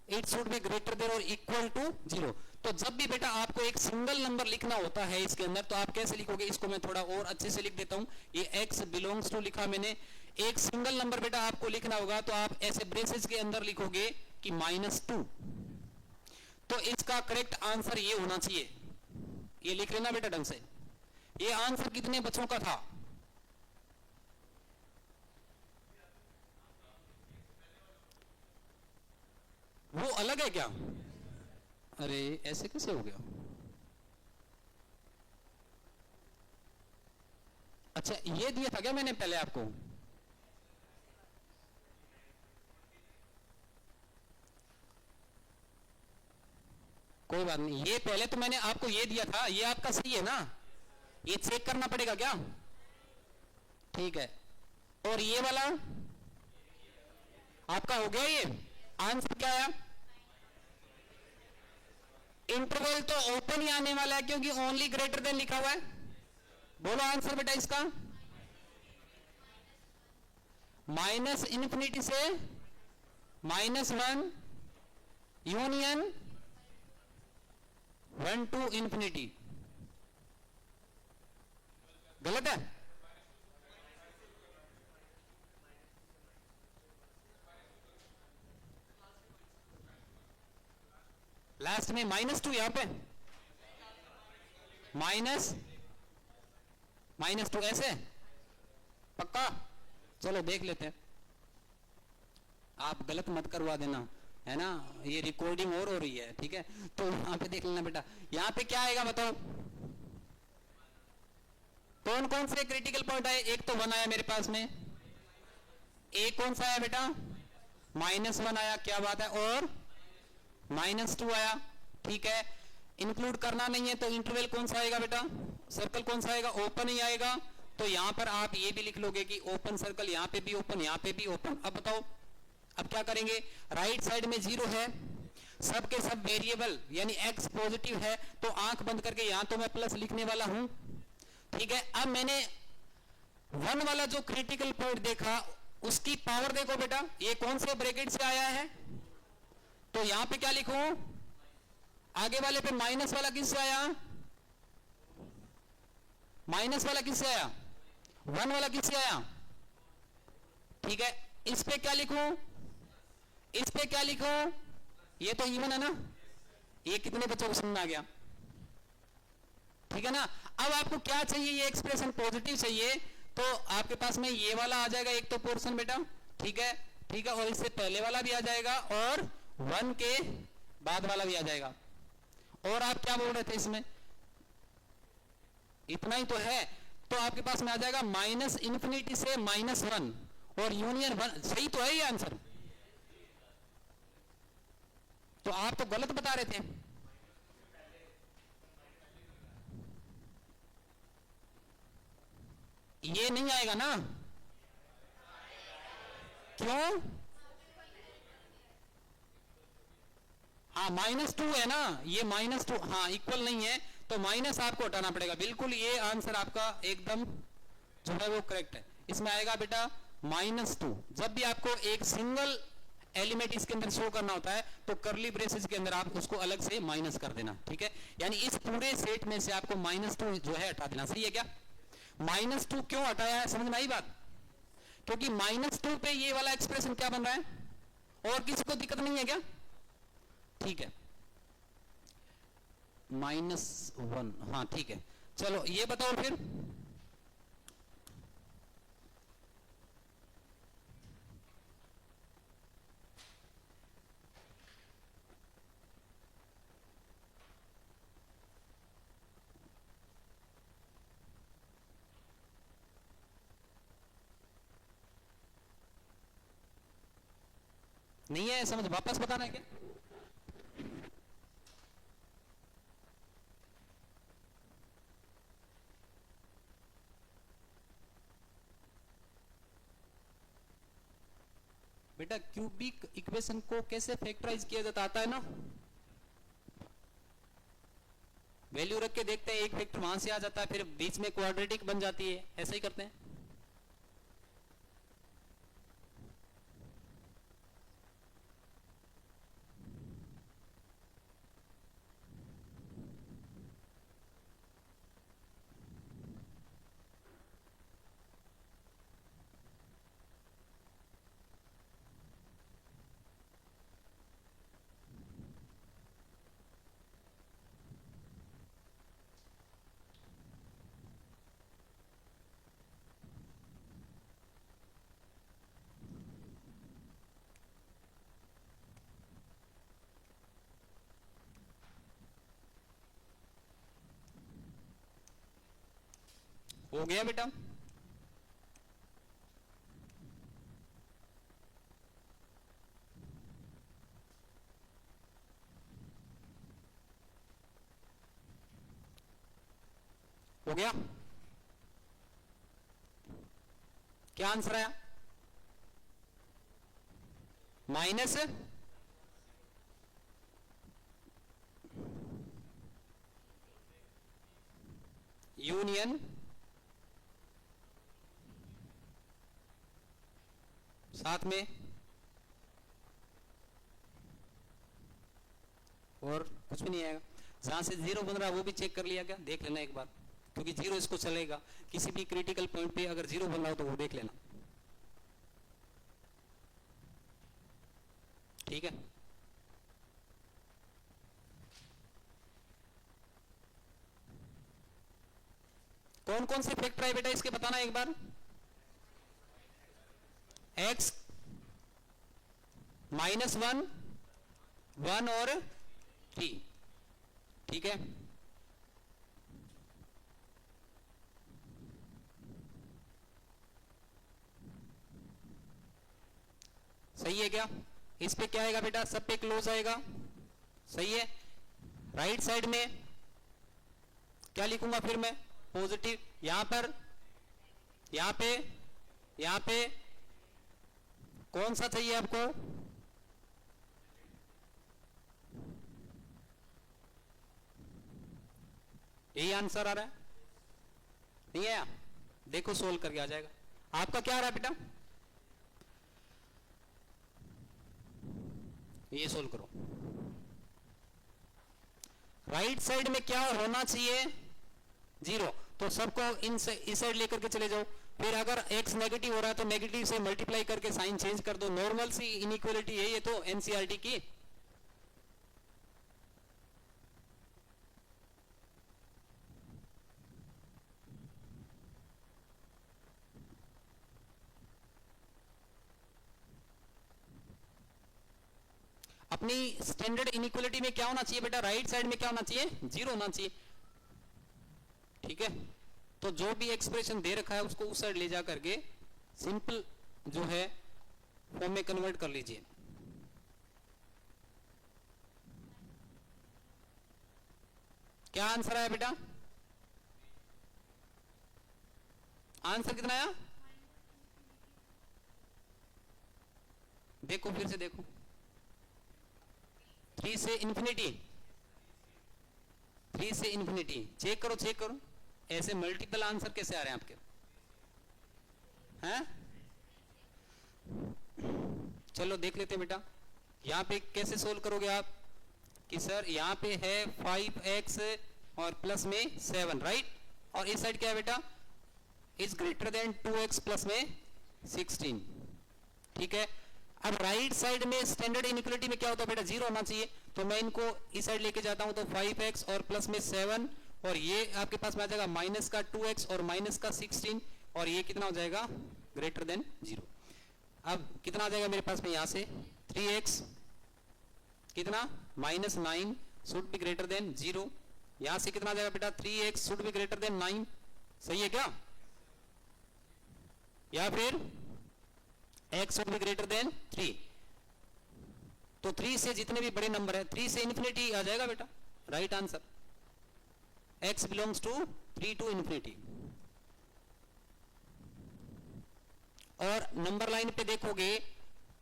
it should be greater than और इक्वल टू 0। तो जब भी बेटा आपको एक सिंगल नंबर लिखना होता है इसके अंदर तो आप कैसे लिखोगे, इसको मैं थोड़ा और अच्छे से लिख देता हूं, ये x बिलोंग्स टू लिखा मैंने, एक सिंगल नंबर बेटा आपको लिखना होगा तो आप ऐसे ब्रेसेस के अंदर लिखोगे कि -2, तो इसका करेक्ट आंसर ये होना चाहिए, ये लिख लेना बेटा ढंग से। ये आंसर कितने बच्चों का था, वो अलग है क्या, अरे ऐसे कैसे हो गया, अच्छा ये दिया था क्या मैंने पहले आपको, कोई बात नहीं, ये पहले तो मैंने आपको ये दिया था, ये आपका सही है ना, ये चेक करना पड़ेगा क्या, ठीक है। और ये वाला आपका हो गया, ये आंसर क्या है, इंटरवल तो ओपन ही आने वाला है क्योंकि ओनली ग्रेटर देन लिखा हुआ है, बोलो आंसर बेटा इसका। माइनस इन्फिनिटी से -1 यूनियन 1 टू इंफिनिटी। गलत है? लास्ट में -2 यहां पे -2 ऐसे पक्का? चलो देख लेते हैं, आप गलत मत करवा देना, है ना, ये रिकॉर्डिंग और हो रही है, ठीक है। तो यहां पे देख लेना बेटा, यहां पे क्या आएगा बताओ, कौन कौन से क्रिटिकल पॉइंट आए? एक तो 1 आया मेरे पास में, एक कौन सा आया बेटा, -1 आया, क्या बात है, और -2 आया, ठीक है। इंक्लूड करना नहीं है तो इंटरवल कौन सा आएगा बेटा, सर्कल कौन सा आएगा, ओपन ही आएगा। तो यहां पर आप ये भी लिख लोगे कि ओपन सर्कल, यहां पे भी ओपन, यहां पे भी ओपन। अब बताओ अब क्या करेंगे, राइट साइड में 0 है, सब के सब वेरिएबल यानी x पॉजिटिव है, तो आंख बंद करके यहां तो मैं प्लस लिखने वाला हूं, ठीक है। अब मैंने 1 वाला जो क्रिटिकल पॉइंट देखा उसकी पावर देखो बेटा, ये कौन से ब्रैकेट से आया है, तो यहां पे क्या लिखूं, आगे वाले पे माइनस वाला किससे आया, माइनस वाला किससे आया, 1 वाला किससे आया, ठीक है। इस पे क्या लिखूं, इस पे क्या लिखूं, ये तो इवन है ना, ये कितने बच्चों को समझ में आ गया, ठीक है ना। अब आपको क्या चाहिए, ये एक्सप्रेशन पॉजिटिव चाहिए, तो आपके पास में ये वाला आ जाएगा एक तो पोर्शन बेटा, ठीक है, ठीक है, और इससे पहले वाला भी आ जाएगा और 1 के बाद वाला भी आ जाएगा। और आप क्या बोल रहे थे इसमें, इतना ही तो है, तो आपके पास में आ जाएगा माइनस इन्फिनिटी से -1 और यूनियन 1, सही तो है ये आंसर, तो आप तो गलत बता रहे थे। ये नहीं आएगा ना, क्यों, हाँ -2 है ना, ये -2, हाँ इक्वल नहीं है, तो माइनस आपको हटाना पड़ेगा, बिल्कुल ये आंसर आपका एकदम जो है वो करेक्ट है। इसमें आएगा बेटा -2। जब भी आपको एक सिंगल एलिमेंट इसके अंदर शो करना होता है तो करली ब्रेसेस के अंदर आप उसको अलग से माइनस कर देना, ठीक है, यानी इस पूरे सेट में से आपको -2 जो है हटा देना, सही है क्या। -2 क्यों हटाया है, समझ में आई बात, क्योंकि -2 पे ये वाला एक्सप्रेशन क्या बन रहा है, और किसी को दिक्कत नहीं है क्या, ठीक है, -1, हाँ ठीक है। चलो ये बताओ फिर, नहीं है समझ, वापस बताना है क्या, बेटा क्यूबिक इक्वेशन को कैसे फैक्टराइज किया जाता आता है ना, वैल्यू रख के देखते हैं, एक फैक्टर वहां से आ जाता है, फिर बीच में क्वाड्रेटिक बन जाती है, ऐसा ही करते हैं। हो गया बेटा, हो गया, क्या आंसर आया, माइनस यूनियन साथ में और कुछ भी नहीं आएगा। जहां से 0 बन रहा है वो भी चेक कर लिया क्या, देख लेना एक बार, क्योंकि 0 इसको चलेगा। किसी भी क्रिटिकल पॉइंट पे अगर 0 बन रहा हो तो वो देख लेना, ठीक है। कौन कौन से फैक्टर है बेटा इसके बताना एक बार। x -1, 1 और 3, ठीक है। सही है क्या, इस पे क्या आएगा बेटा, सब पे क्लोज आएगा, सही है। राइट साइड में क्या लिखूंगा फिर मैं, पॉजिटिव, यहां पर, यहां पे, यहां पे कौन सा चाहिए आपको, यही आंसर आ रहा है, नहीं आया, देखो सोल्व करके आ जाएगा। आपका क्या आ रहा है बेटा, ये सोल्व करो। राइट साइड में क्या होना चाहिए, 0, तो सबको इस साइड लेकर के चले जाओ। फिर अगर x नेगेटिव हो रहा है तो नेगेटिव से मल्टीप्लाई करके साइन चेंज कर दो, नॉर्मल सी इनइक्वालिटी है ये तो एनसीईआरटी की। अपनी स्टैंडर्ड इनइक्वालिटी में क्या होना चाहिए बेटा, राइट साइड में क्या होना चाहिए, 0 होना चाहिए, ठीक है। तो जो भी एक्सप्रेशन दे रखा है उसको उस साइड ले जा करके सिंपल जो है फॉर्म में कन्वर्ट कर लीजिए। क्या आंसर आया बेटा, आंसर कितना आया, देखो फिर से देखो, 3 से इंफिनिटी, 3 से इंफिनिटी, चेक करो चेक करो, ऐसे मल्टीपल आंसर कैसे आ रहे हैं आपके, हैं? चलो देख लेते हैं बेटा, यहां पे कैसे सोल्व करोगे आप, कि सर यहां पे है 5x और प्लस में 7, राइट, और इस साइड क्या है बेटा, is greater than 2x plus में 16, ठीक है। अब राइट साइड में स्टैंडर्ड इनइक्वालिटी में क्या होता है बेटा, 0 होना चाहिए, तो मैं इनको इस साइड लेके जाता हूं तो 5x और प्लस में 7, और ये आपके पास में आ जाएगा माइनस का 2x और माइनस का 16, और ये कितना हो जाएगा, ग्रेटर देन 0। अब कितना आ जाएगा मेरे पास में यहां से 3x कितना -9 शुड बी ग्रेटर देन 0, यहां से कितना आ जाएगा बेटा 3x should be greater then 9, सही है क्या, या फिर x should be greater then 3, तो 3 से जितने भी बड़े नंबर है 3 से इन्फिनिटी आ जाएगा बेटा, right answer, x belongs to 3 to infinity. और नंबर लाइन पे देखोगे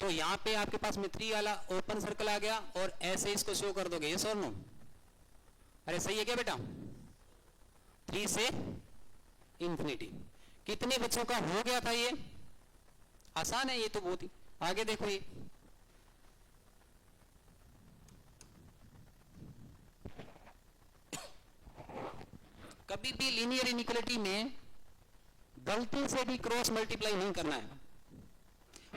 तो यहां पे आपके पास में 3 वाला ओपन सर्कल आ गया, और ऐसे इसको शो कर दोगे, यस और नो, अरे सही है क्या बेटा, 3 से इंफिनिटी। कितने बच्चों का हो गया था ये, आसान है ये तो बहुत ही, आगे देखो ये कभी भी लीनियर इनइक्वालिटी में गलती से भी क्रॉस मल्टीप्लाई नहीं करना है,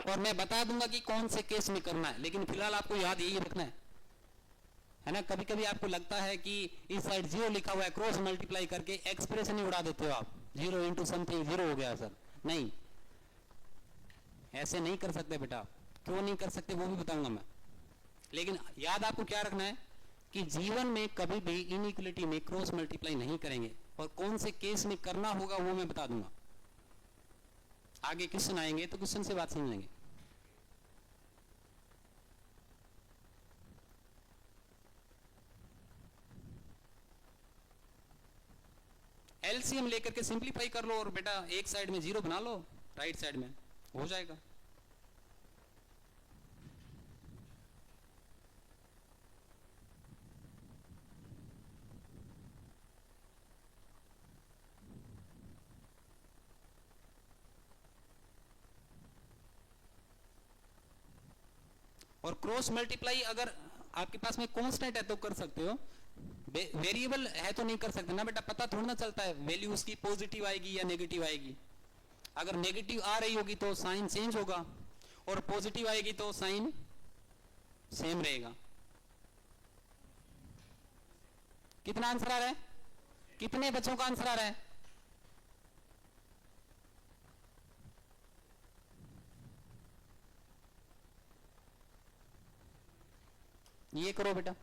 और मैं बता दूंगा कि कौन से केस में करना है, लेकिन फिलहाल आपको याद यही रखना है ना। कभी कभी आपको लगता है कि इस साइड 0 लिखा हुआ है, क्रॉस मल्टीप्लाई करके एक्सप्रेशन ही उड़ा देते हो आप, 0 इंटू समथिंग 0 हो गया सर, नहीं ऐसे नहीं कर सकते बेटा, क्यों नहीं कर सकते वो भी बताऊंगा मैं, लेकिन याद आपको क्या रखना है कि जीवन में कभी भी इनइक्वालिटी में क्रॉस मल्टीप्लाई नहीं करेंगे, और कौन से केस में करना होगा वो मैं बता दूंगा, आगे क्वेश्चन आएंगे तो क्वेश्चन से बात समझेंगे। एलसीएम लेकर के सिंपलीफाई कर लो, और बेटा एक साइड में 0 बना लो, राइट साइड में हो जाएगा। और क्रॉस मल्टीप्लाई अगर आपके पास में कांस्टेंट है तो कर सकते हो, वेरिएबल है तो नहीं कर सकते ना बेटा, पता थोड़ा ना चलता है वैल्यू उसकी पॉजिटिव आएगी या नेगेटिव आएगी। अगर नेगेटिव आ रही होगी तो साइन चेंज होगा और पॉजिटिव आएगी तो साइन सेम रहेगा। कितना आंसर आ रहा है? कितने बच्चों का आंसर आ रहा है? ये करो बेटा,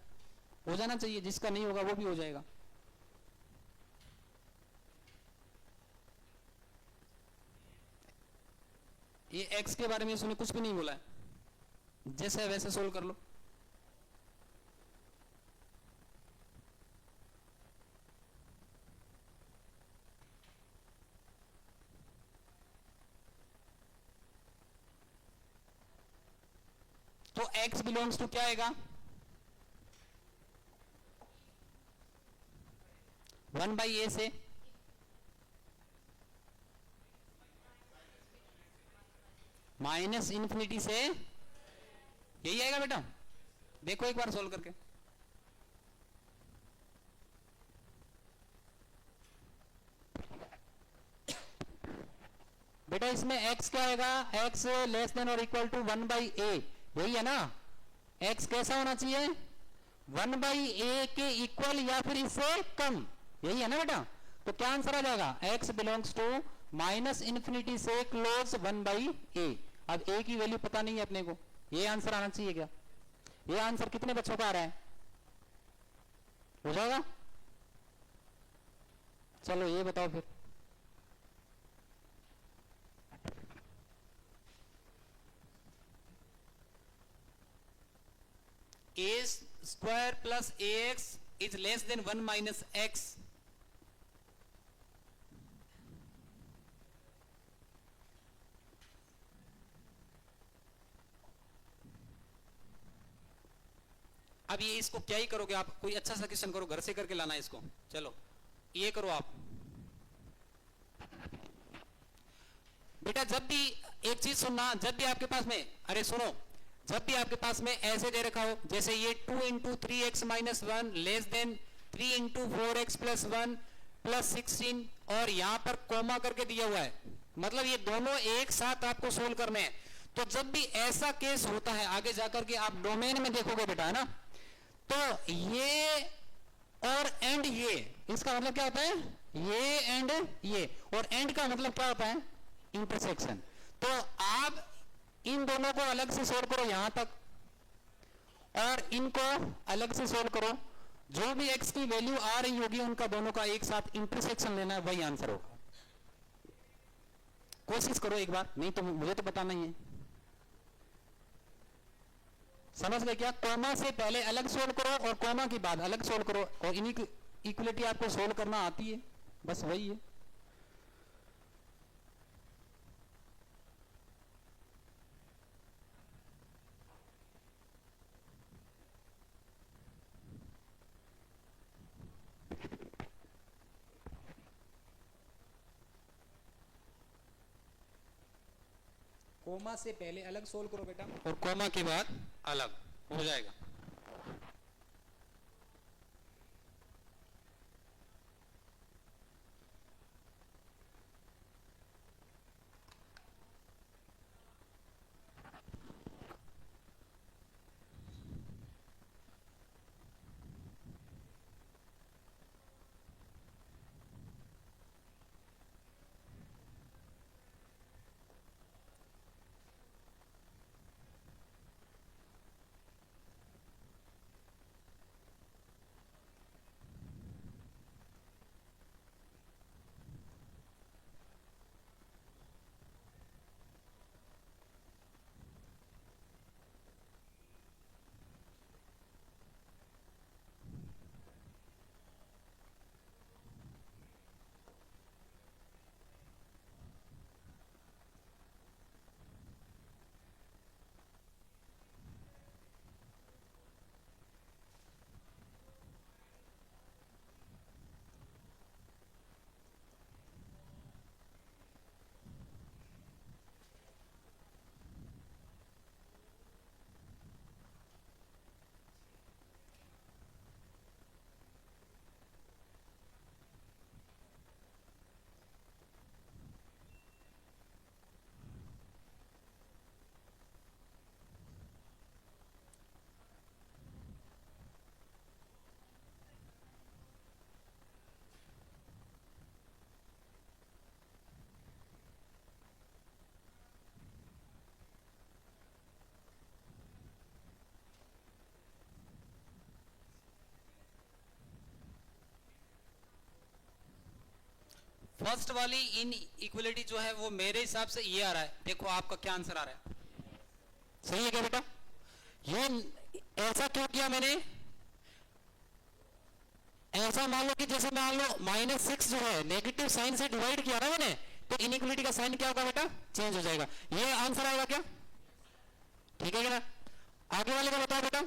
हो जाना चाहिए, जिसका नहीं होगा वो भी हो जाएगा। ये x के बारे में उसने कुछ भी नहीं बोला है, जैसे वैसे सोल्व कर लो। तो x बिलोंग्स टू क्या आएगा? 1/a से माइनस इंफिनिटी से, यही आएगा बेटा। देखो एक बार सोल्व करके। बेटा इसमें x क्या आएगा? x लेस देन और इक्वल टू 1/a, यही है ना। x कैसा होना चाहिए? 1/a के इक्वल या फिर इससे कम, यही है ना बेटा। तो क्या आंसर आ जाएगा? x belongs to minus infinity से क्लोज 1/a। अब a की वैल्यू पता नहीं है अपने को, ये आंसर आना चाहिए क्या? ये आंसर कितने बच्चों का आ रहा है? हो जाएगा? चलो ये बताओ फिर। a square plus ax is less than 1 minus x। अब ये इसको क्या ही करोगे आप, कोई अच्छा सा क्वेश्चन करो, घर से करके लाना है इसको। चलो ये करो आप बेटा। जब भी एक चीज सुनना, जब भी आपके पास में, अरे सुनो, जब भी आपके पास में ऐसे दे रखा हो, जैसे ये 2 into 3x minus 1 less than 3 into 4x plus 1 plus 16, और यहां पर कोमा करके दिया हुआ है, मतलब ये दोनों एक साथ आपको सोल्व करने हैं। तो जब भी ऐसा केस होता है, आगे जाकर के आप डोमेन में देखोगे बेटा, है ना, तो ये और एंड ये, इसका मतलब क्या होता है? ये एंड ये, और एंड का मतलब क्या होता है? इंटरसेक्शन। तो आप इन दोनों को अलग से सोल्व करो यहां तक, और इनको अलग से सोल्व करो, जो भी x की वैल्यू आ रही होगी उनका दोनों का एक साथ इंटरसेक्शन लेना है, वही आंसर होगा। कोशिश करो एक बार, नहीं तो मुझे तो पता नहीं है। समझ गए क्या? कॉमा से पहले अलग सोल्व करो और कॉमा के बाद अलग सोल्व करो, और इन्हीं की इक्वलिटी आपको सोल्व करना आती है, बस वही है। कोमा से पहले अलग सोल्व करो बेटा, और कोमा के बाद अलग, हो जाएगा। फर्स्ट वाली इन इक्वलिटी जो है वो मेरे हिसाब से ये आ रहा है। देखो आपका क्या आंसर आ रहा है, सही है क्या बेटा? ये ऐसा क्यों किया मैंने? ऐसा मान लो कि जैसे मान लो -6 जो है नेगेटिव साइन से डिवाइड किया ना मैंने, तो इनइक्वलिटी का साइन क्या होगा बेटा? चेंज हो जाएगा। ये आंसर आएगा क्या? ठीक है क्या? आगे वाले का बताओ बेटा।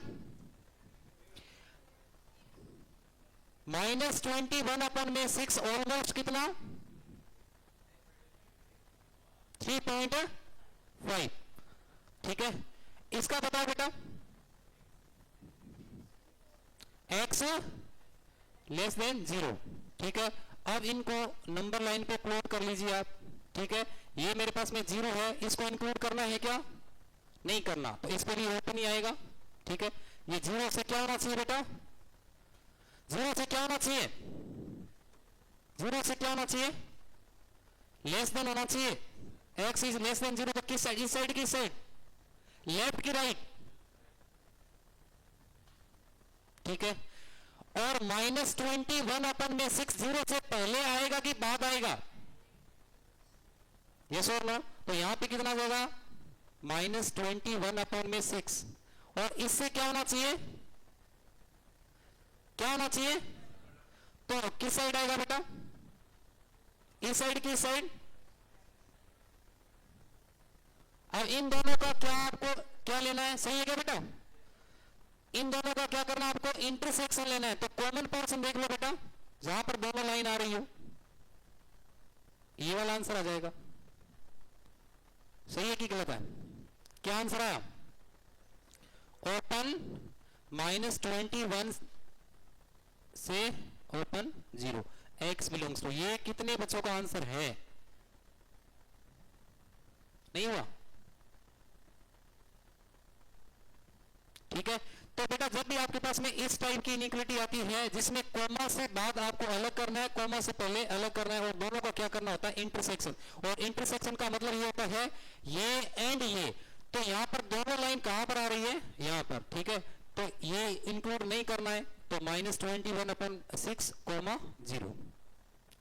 -21/6 ऑलमोस्ट कितना? 3.5। ठीक है, इसका बताओ बेटा। x less than 0। ठीक है, अब इनको नंबर लाइन पे प्लॉट कर लीजिए आप। ठीक है, ये मेरे पास में 0 है, इसको इंक्लूड करना है क्या? नहीं करना, तो इस पर भी ओपन ही आएगा। ठीक है, ये 0 से क्या होना चाहिए बेटा? 0 से क्या होना चाहिए? 0 से क्या होना चाहिए? लेस देन होना चाहिए। x इज लेस देन 0 तो किस साइड? इस साइड की साइड, लेफ्ट की राइट? ठीक है, और -21/6 0 से पहले आएगा कि बाद आएगा? यस और नो? तो यहां पे कितना होगा? -21/6। और इससे क्या होना चाहिए? क्या होना चाहिए? तो किस साइड आएगा बेटा? इस साइड की साइड? अब इन दोनों का क्या आपको क्या लेना है? सही है क्या बेटा? इन दोनों का क्या करना है आपको? इंटरसेक्शन लेना है। तो कॉमन पोर्शन देख लो बेटा, जहां पर दोनों लाइन आ रही हो, ये वाला आंसर आ जाएगा। सही है कि गलत है? क्या आंसर आया? ओपन -21 से ओपन 0, x बिलोंग्स टू। ये कितने बच्चों का आंसर है? नहीं हुआ? ठीक है, तो बेटा जब भी आपके पास में इस टाइप की इनइक्वलिटी आती है जिसमें कॉमा से बाद आपको अलग करना है, कॉमा से पहले अलग करना है, और दोनों का क्या करना होता है? इंटरसेक्शन। और इंटरसेक्शन का मतलब ये होता है ये एंड ये। तो यहां पर दोनों लाइन कहां पर आ रही है? यहां पर। ठीक है, तो ये इंक्लूड नहीं करना है, तो -21/6, 0,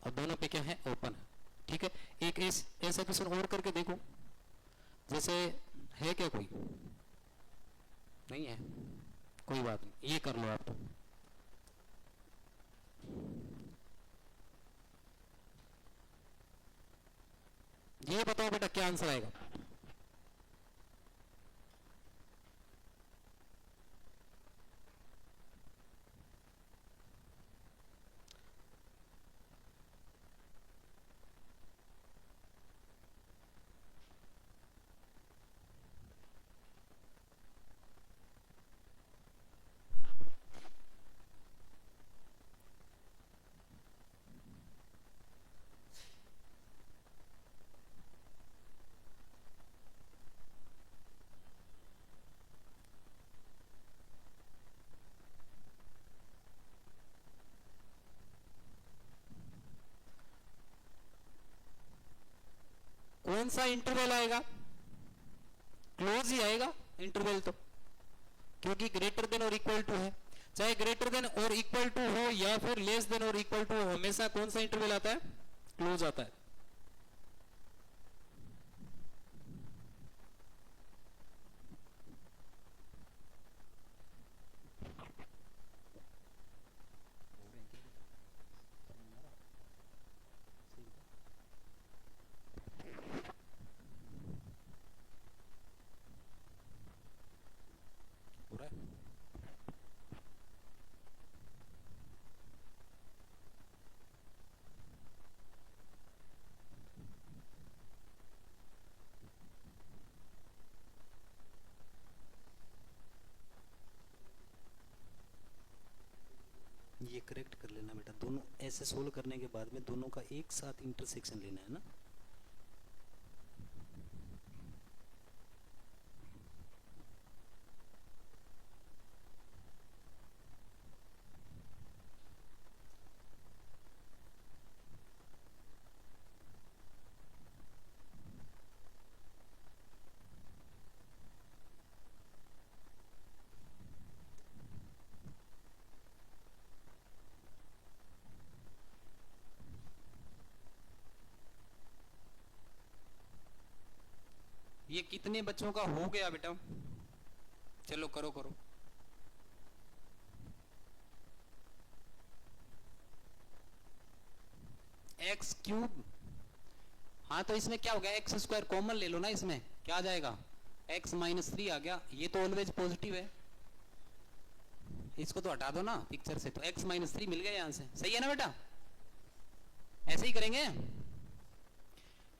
और दोनों पे क्या है? ओपन है। ठीक है, एक ऐसा क्वेश्चन और करके देखो, जैसे है क्या कोई? नहीं है, कोई बात नहीं, ये कर लो आप। ये बताओ बेटा क्या आंसर आएगा? कौन सा इंटरवल आएगा? क्लोज ही आएगा इंटरवल तो, क्योंकि ग्रेटर देन और इक्वल टू है। चाहे ग्रेटर देन और इक्वल टू हो या फिर लेस देन और इक्वल टू हो, हमेशा कौन सा इंटरवल आता है? क्लोज आता है। ये करेक्ट कर लेना बेटा, दोनों ऐसे सोल्व करने के बाद में दोनों का एक साथ इंटरसेक्शन लेना है ना। ये कितने बच्चों का हो गया बेटा? चलो करो करो। एक्स क्यूब, हाँ तो इसमें क्या हो गया, एक्स स्क्वायर कॉमन ले लो ना, इसमें क्या आ जाएगा, एक्स माइनस 3 आ गया। ये तो ऑलवेज पॉजिटिव है, इसको तो हटा दो ना पिक्चर से, तो एक्स माइनस 3 मिल गया यहां से। सही है ना बेटा? ऐसे ही करेंगे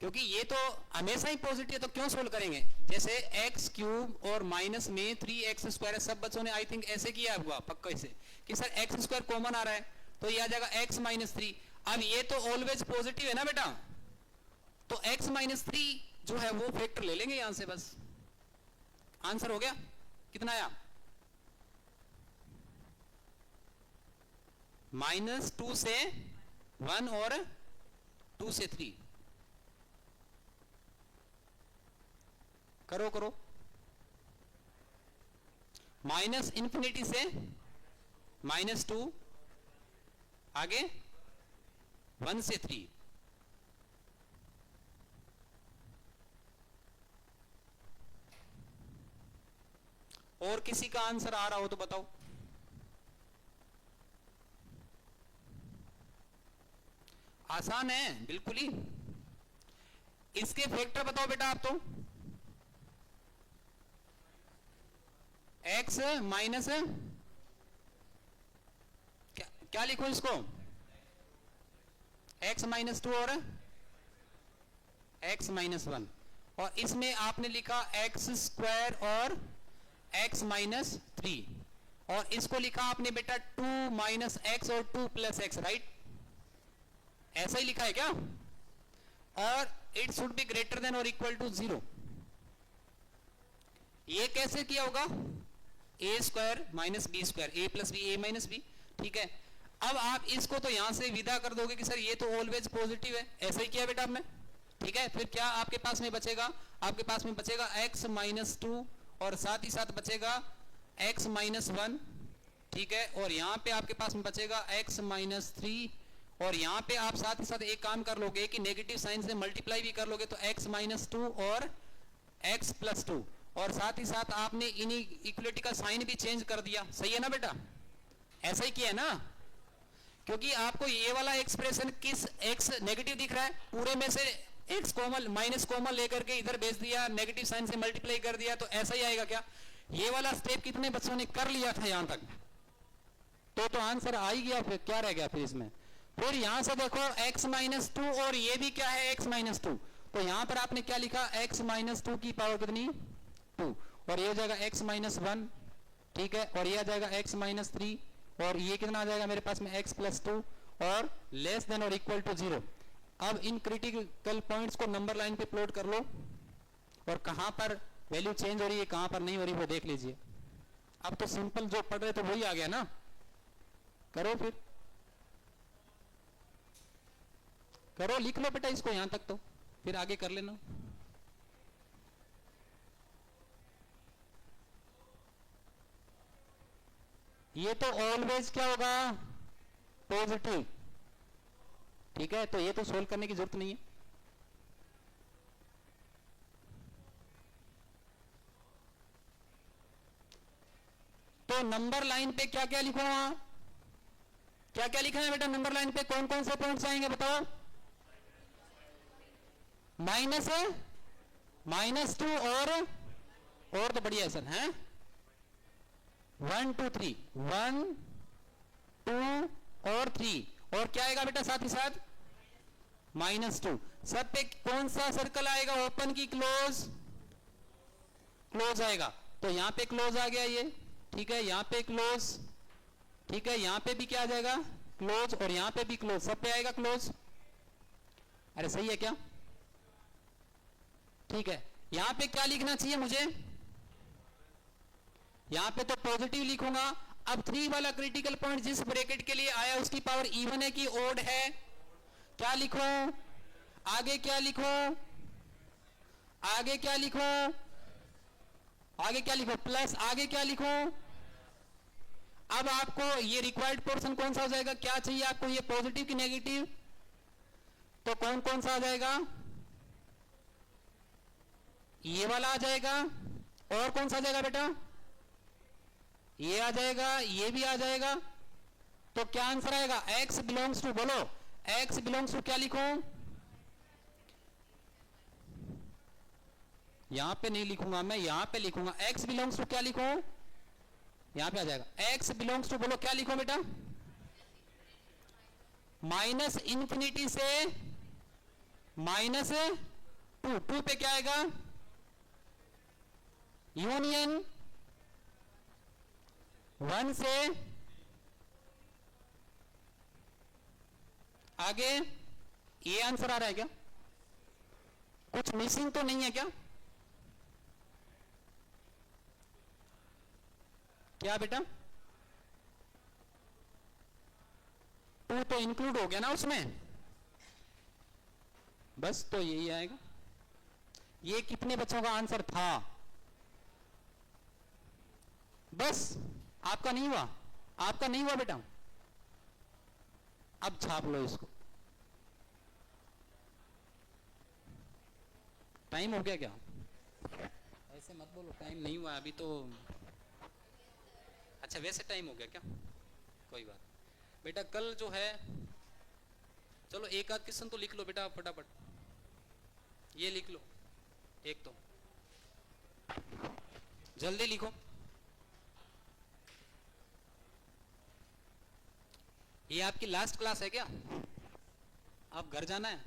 क्योंकि ये तो हमेशा ही पॉजिटिव है, तो क्यों सोल्व करेंगे? जैसे एक्स क्यूब और माइनस में 3x स्क्वायर है, सब बच्चों ने आई थिंक ऐसे किया हुआ पक्का से कि सर एक्स स्क्वायर कॉमन आ रहा है तो ये आ जाएगा एक्स माइनस 3। अब ये तो ऑलवेज पॉजिटिव है ना बेटा, तो x माइनस 3 जो है वो फैक्टर ले लेंगे यहां से, बस आंसर हो गया। कितना आया? -2 से 1 और 2 से 3। करो करो। माइनस इंफिनिटी से -2, आगे 1 से 3। और किसी का आंसर आ रहा हो तो बताओ। आसान है बिल्कुल ही। इसके फैक्टर बताओ बेटा आप तो। x माइनस क्या लिखो इसको, x माइनस 2 और x माइनस 1, और इसमें आपने लिखा एक्स स्क्वायर और x माइनस 3, और इसको लिखा आपने बेटा 2 माइनस एक्स और 2 प्लस एक्स, राइट? ऐसा ही लिखा है क्या? और it should be greater than और इक्वल टू 0। ये कैसे किया होगा? ए स्क्वायर माइनस बी स्क्वायर, ए प्लस बी, ए माइनस बी, ठीक है। अब आप इसको तो यहां से विदा कर दोगे कि सर ये तो ऑलवेज पॉजिटिव है, ऐसा ही किया बेटा आपने, ठीक है। फिर क्या आपके पास में बचेगा? आपके पास में बचेगा x माइनस 2 और साथ ही साथ बचेगा x माइनस 1, ठीक है। और यहां पे आपके पास में बचेगा x माइनस 3, और यहां पे आप साथ ही साथ एक काम कर लोगे कि नेगेटिव साइन से मल्टीप्लाई भी कर लोगे, तो x माइनस 2 और x प्लस 2, और साथ ही साथ आपने इनइक्वालिटी का साइन भी चेंज कर दिया। सही है ना बेटा? ऐसा ही किया है ना, क्योंकि आपको ये वाला एक्सप्रेशन किस x नेगेटिव दिख रहा है, पूरे में से x कॉमन माइनस कॉमन लेकर के इधर भेज दिया, नेगेटिव साइन से मल्टीप्लाई कर दिया, तो ऐसा ही आएगा क्या? ये वाला स्टेप कितने बच्चों ने कर लिया था यहां तक? तो आंसर आ ही गया। फिर क्या रह गया फिर इसमें? फिर यहां से देखो x माइनस 2, और ये भी क्या है x माइनस 2, तो यहां पर आपने क्या लिखा, x माइनस 2 की पावर कितनी, 2, और ये हो जाएगा x माइनस 1, ठीक है। और ये आ जाएगा x माइनस 3, और ये कितना आ जाएगा मेरे पास में x प्लस 2, और लेस देन और इक्वल टू 0। अब इन क्रिटिकल पॉइंट्स को नंबर लाइन पे प्लॉट कर लो, और कहां पर वैल्यू चेंज हो रही है कहां पर नहीं हो रही वो देख लीजिए। अब तो सिंपल जो पढ़ रहे थे वही आ गया ना, करो फिर करो, लिख लो बेटा इसको यहां तक, तो फिर आगे कर लेना। ये तो ऑलवेज क्या होगा, पॉजिटिव, ठीक है। तो ये तो सोल्व करने की जरूरत नहीं है। तो नंबर लाइन पे क्या क्या लिखो, क्या क्या लिखना है बेटा नंबर लाइन पे? कौन कौन से पॉइंट्स आएंगे बताओ? -2 और तो बढ़िया है सर, हैं 1 2 3, 1 2 और 3, और क्या आएगा बेटा साथ ही साथ -2। सब पे कौन सा सर्कल आएगा, ओपन की क्लोज? क्लोज आएगा, तो यहां पे क्लोज आ गया ये, ठीक है। यहां पे क्लोज, ठीक है। यहां पे भी क्या आ जाएगा, क्लोज, और यहां पे भी क्लोज, सब पे आएगा क्लोज। अरे सही है क्या? ठीक है। यहां पे क्या लिखना चाहिए मुझे? यहां पे तो पॉजिटिव लिखूंगा। अब 3 वाला क्रिटिकल पॉइंट जिस ब्रैकेट के लिए आया उसकी पावर इवन है कि ओड है? क्या लिखो आगे, क्या लिखो आगे, क्या लिखो आगे, क्या लिखो प्लस, आगे क्या लिखो? अब आपको ये रिक्वायर्ड पोर्शन कौन सा हो जाएगा? क्या चाहिए आपको, ये पॉजिटिव की नेगेटिव? तो कौन कौन सा आ जाएगा? ये वाला आ जाएगा, और कौन सा आ जाएगा बेटा, ये आ जाएगा, ये भी आ जाएगा। तो क्या आंसर आएगा, x बिलोंग्स टू, बोलो x बिलोंग्स टू क्या लिखूं, यहां पे नहीं लिखूंगा मैं, यहां पे लिखूंगा x बिलोंग्स टू क्या लिखूं, यहां पे आ जाएगा x बिलोंग्स टू, बोलो क्या लिखूं बेटा, माइनस इंफिनिटी से माइनस टू, टू पे क्या आएगा, यूनियन 1 से आगे, ये आंसर आ रहा है क्या, कुछ मिसिंग तो नहीं है क्या, क्या बेटा, 2 तो इंक्लूड हो गया ना उसमें, बस तो यही आएगा। ये कितने बच्चों का आंसर था, बस आपका नहीं हुआ, आपका नहीं हुआ बेटा, अब छाप लो इसको। टाइम हो गया क्या, ऐसे मत बोलो टाइम नहीं हुआ अभी तो, अच्छा वैसे टाइम हो गया क्या, कोई बात बेटा। कल जो है, चलो एक आध क्वेश्चन तो लिख लो बेटा फटाफट, ये लिख लो एक तो, जल्दी लिखो। ये आपकी लास्ट क्लास है क्या, आप घर जाना है,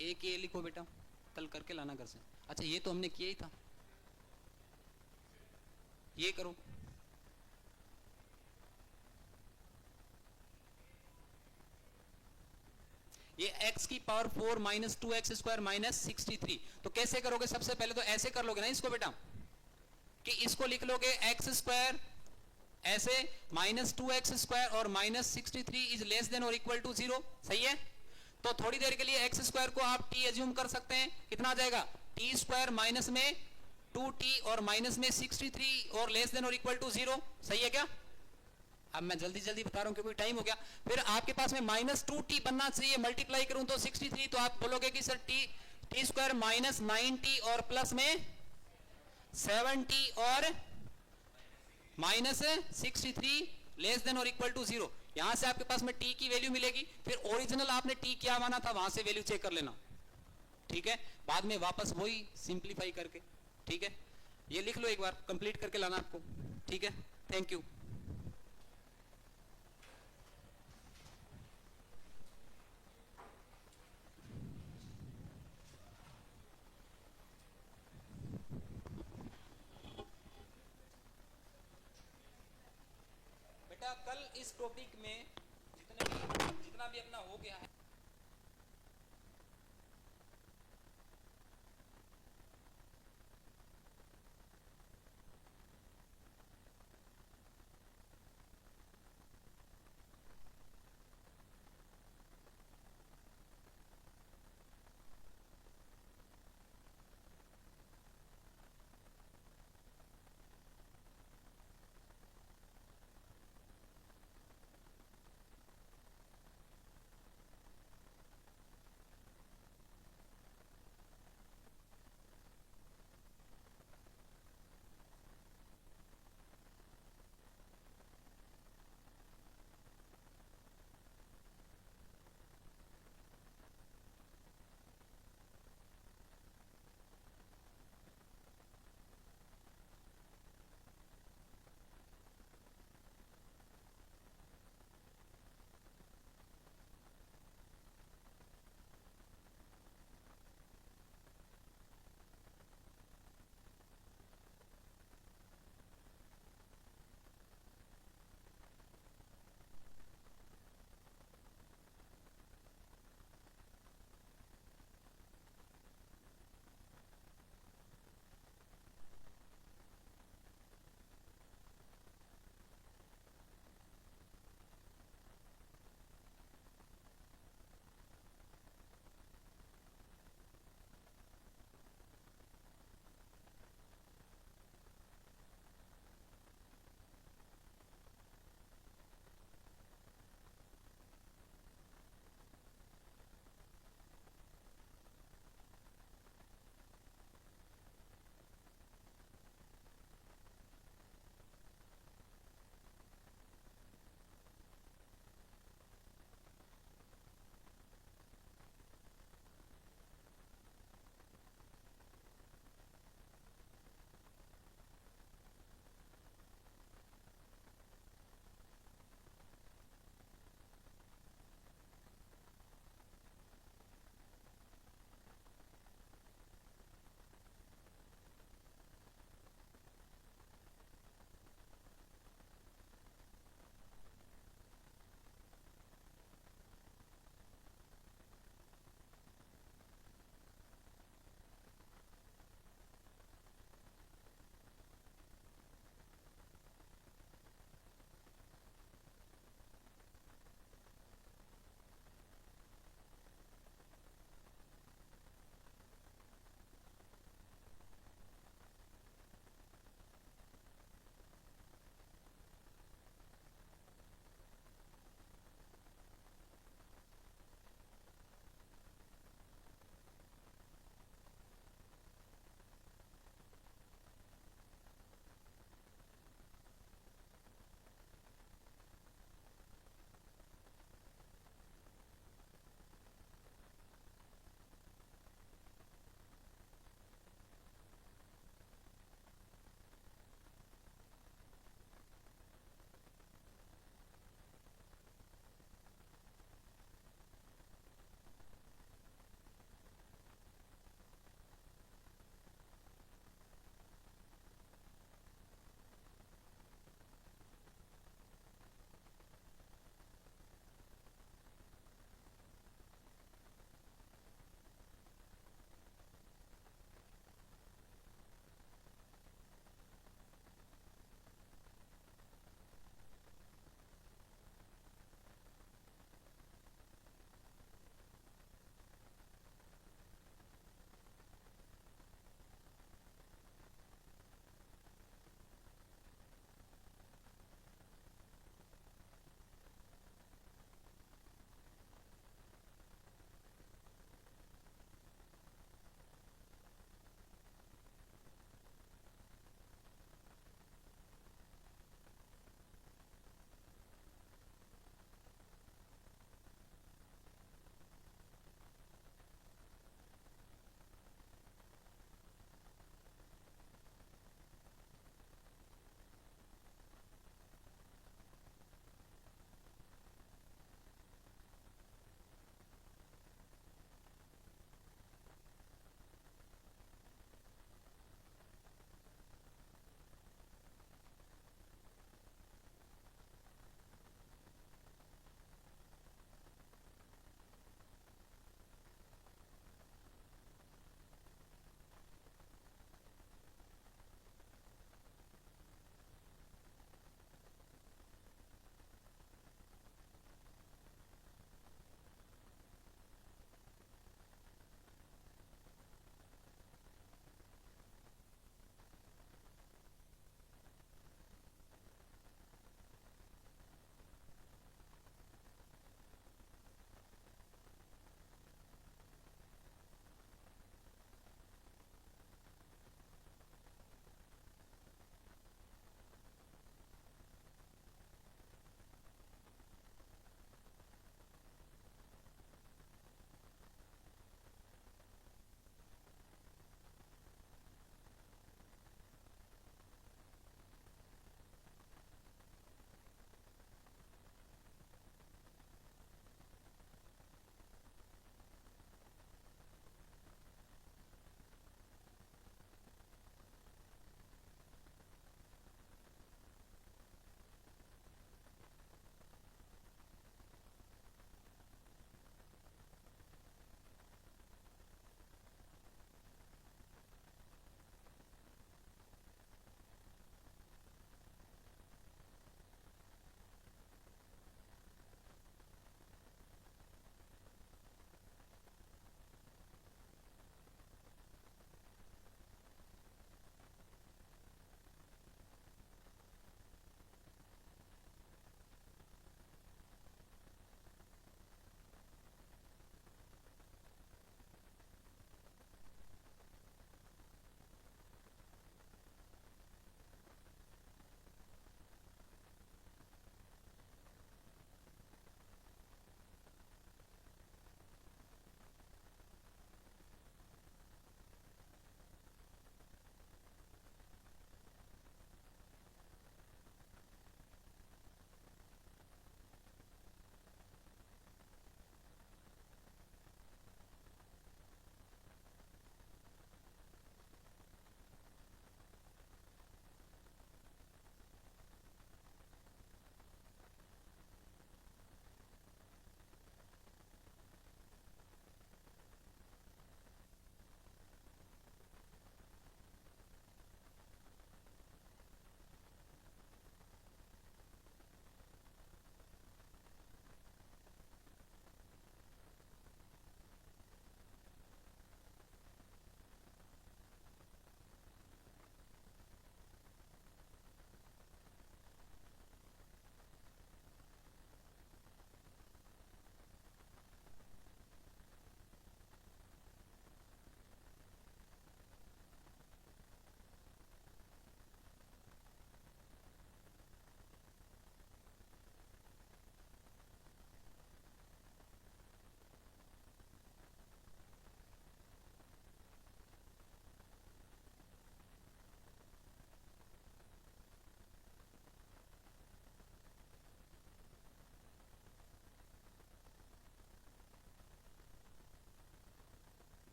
एक ये लिखो बेटा, कल करके लाना घर से। अच्छा ये तो हमने किया ही था, ये करो, ये x की power 4 minus 2x square minus 63। तो कैसे करोगे, सबसे पहले तो ऐसे कर लोगे ना इसको बेटा, कि इसको लिख लोगे x स्क्वायर ऐसे माइनस 2x स्क्वायर और माइनस 63 इज लेस देन और इक्वल टू 0, सही है। तो थोड़ी देर के लिए x स्क्वायर को आप t एज्यूम कर सकते हैं, कितना आ जाएगा, t स्क्वायर माइनस में 2t और माइनस में 63 और लेस देन और इक्वल टू 0, सही है क्या। अब मैं जल्दी जल्दी बता रहा हूं क्योंकि टाइम हो गया। फिर आपके पास में माइनस 2t बनना चाहिए, मल्टीप्लाई करूं तो 63, तो आप बोलोगे कि sir T square minus 9t और प्लस में 7t और माइनस 63 लेस देन और इक्वल टू 0। यहां से आपके पास में t की वैल्यू मिलेगी, फिर ओरिजिनल आपने t क्या माना था वहां से वैल्यू चेक कर लेना, ठीक है, बाद में वापस वही सिंप्लीफाई करके, ठीक है। ये लिख लो एक बार, कंप्लीट करके लाना आपको, ठीक है। Thank you. बेटा कल इस टॉपिक में जितना भी अपना हो गया है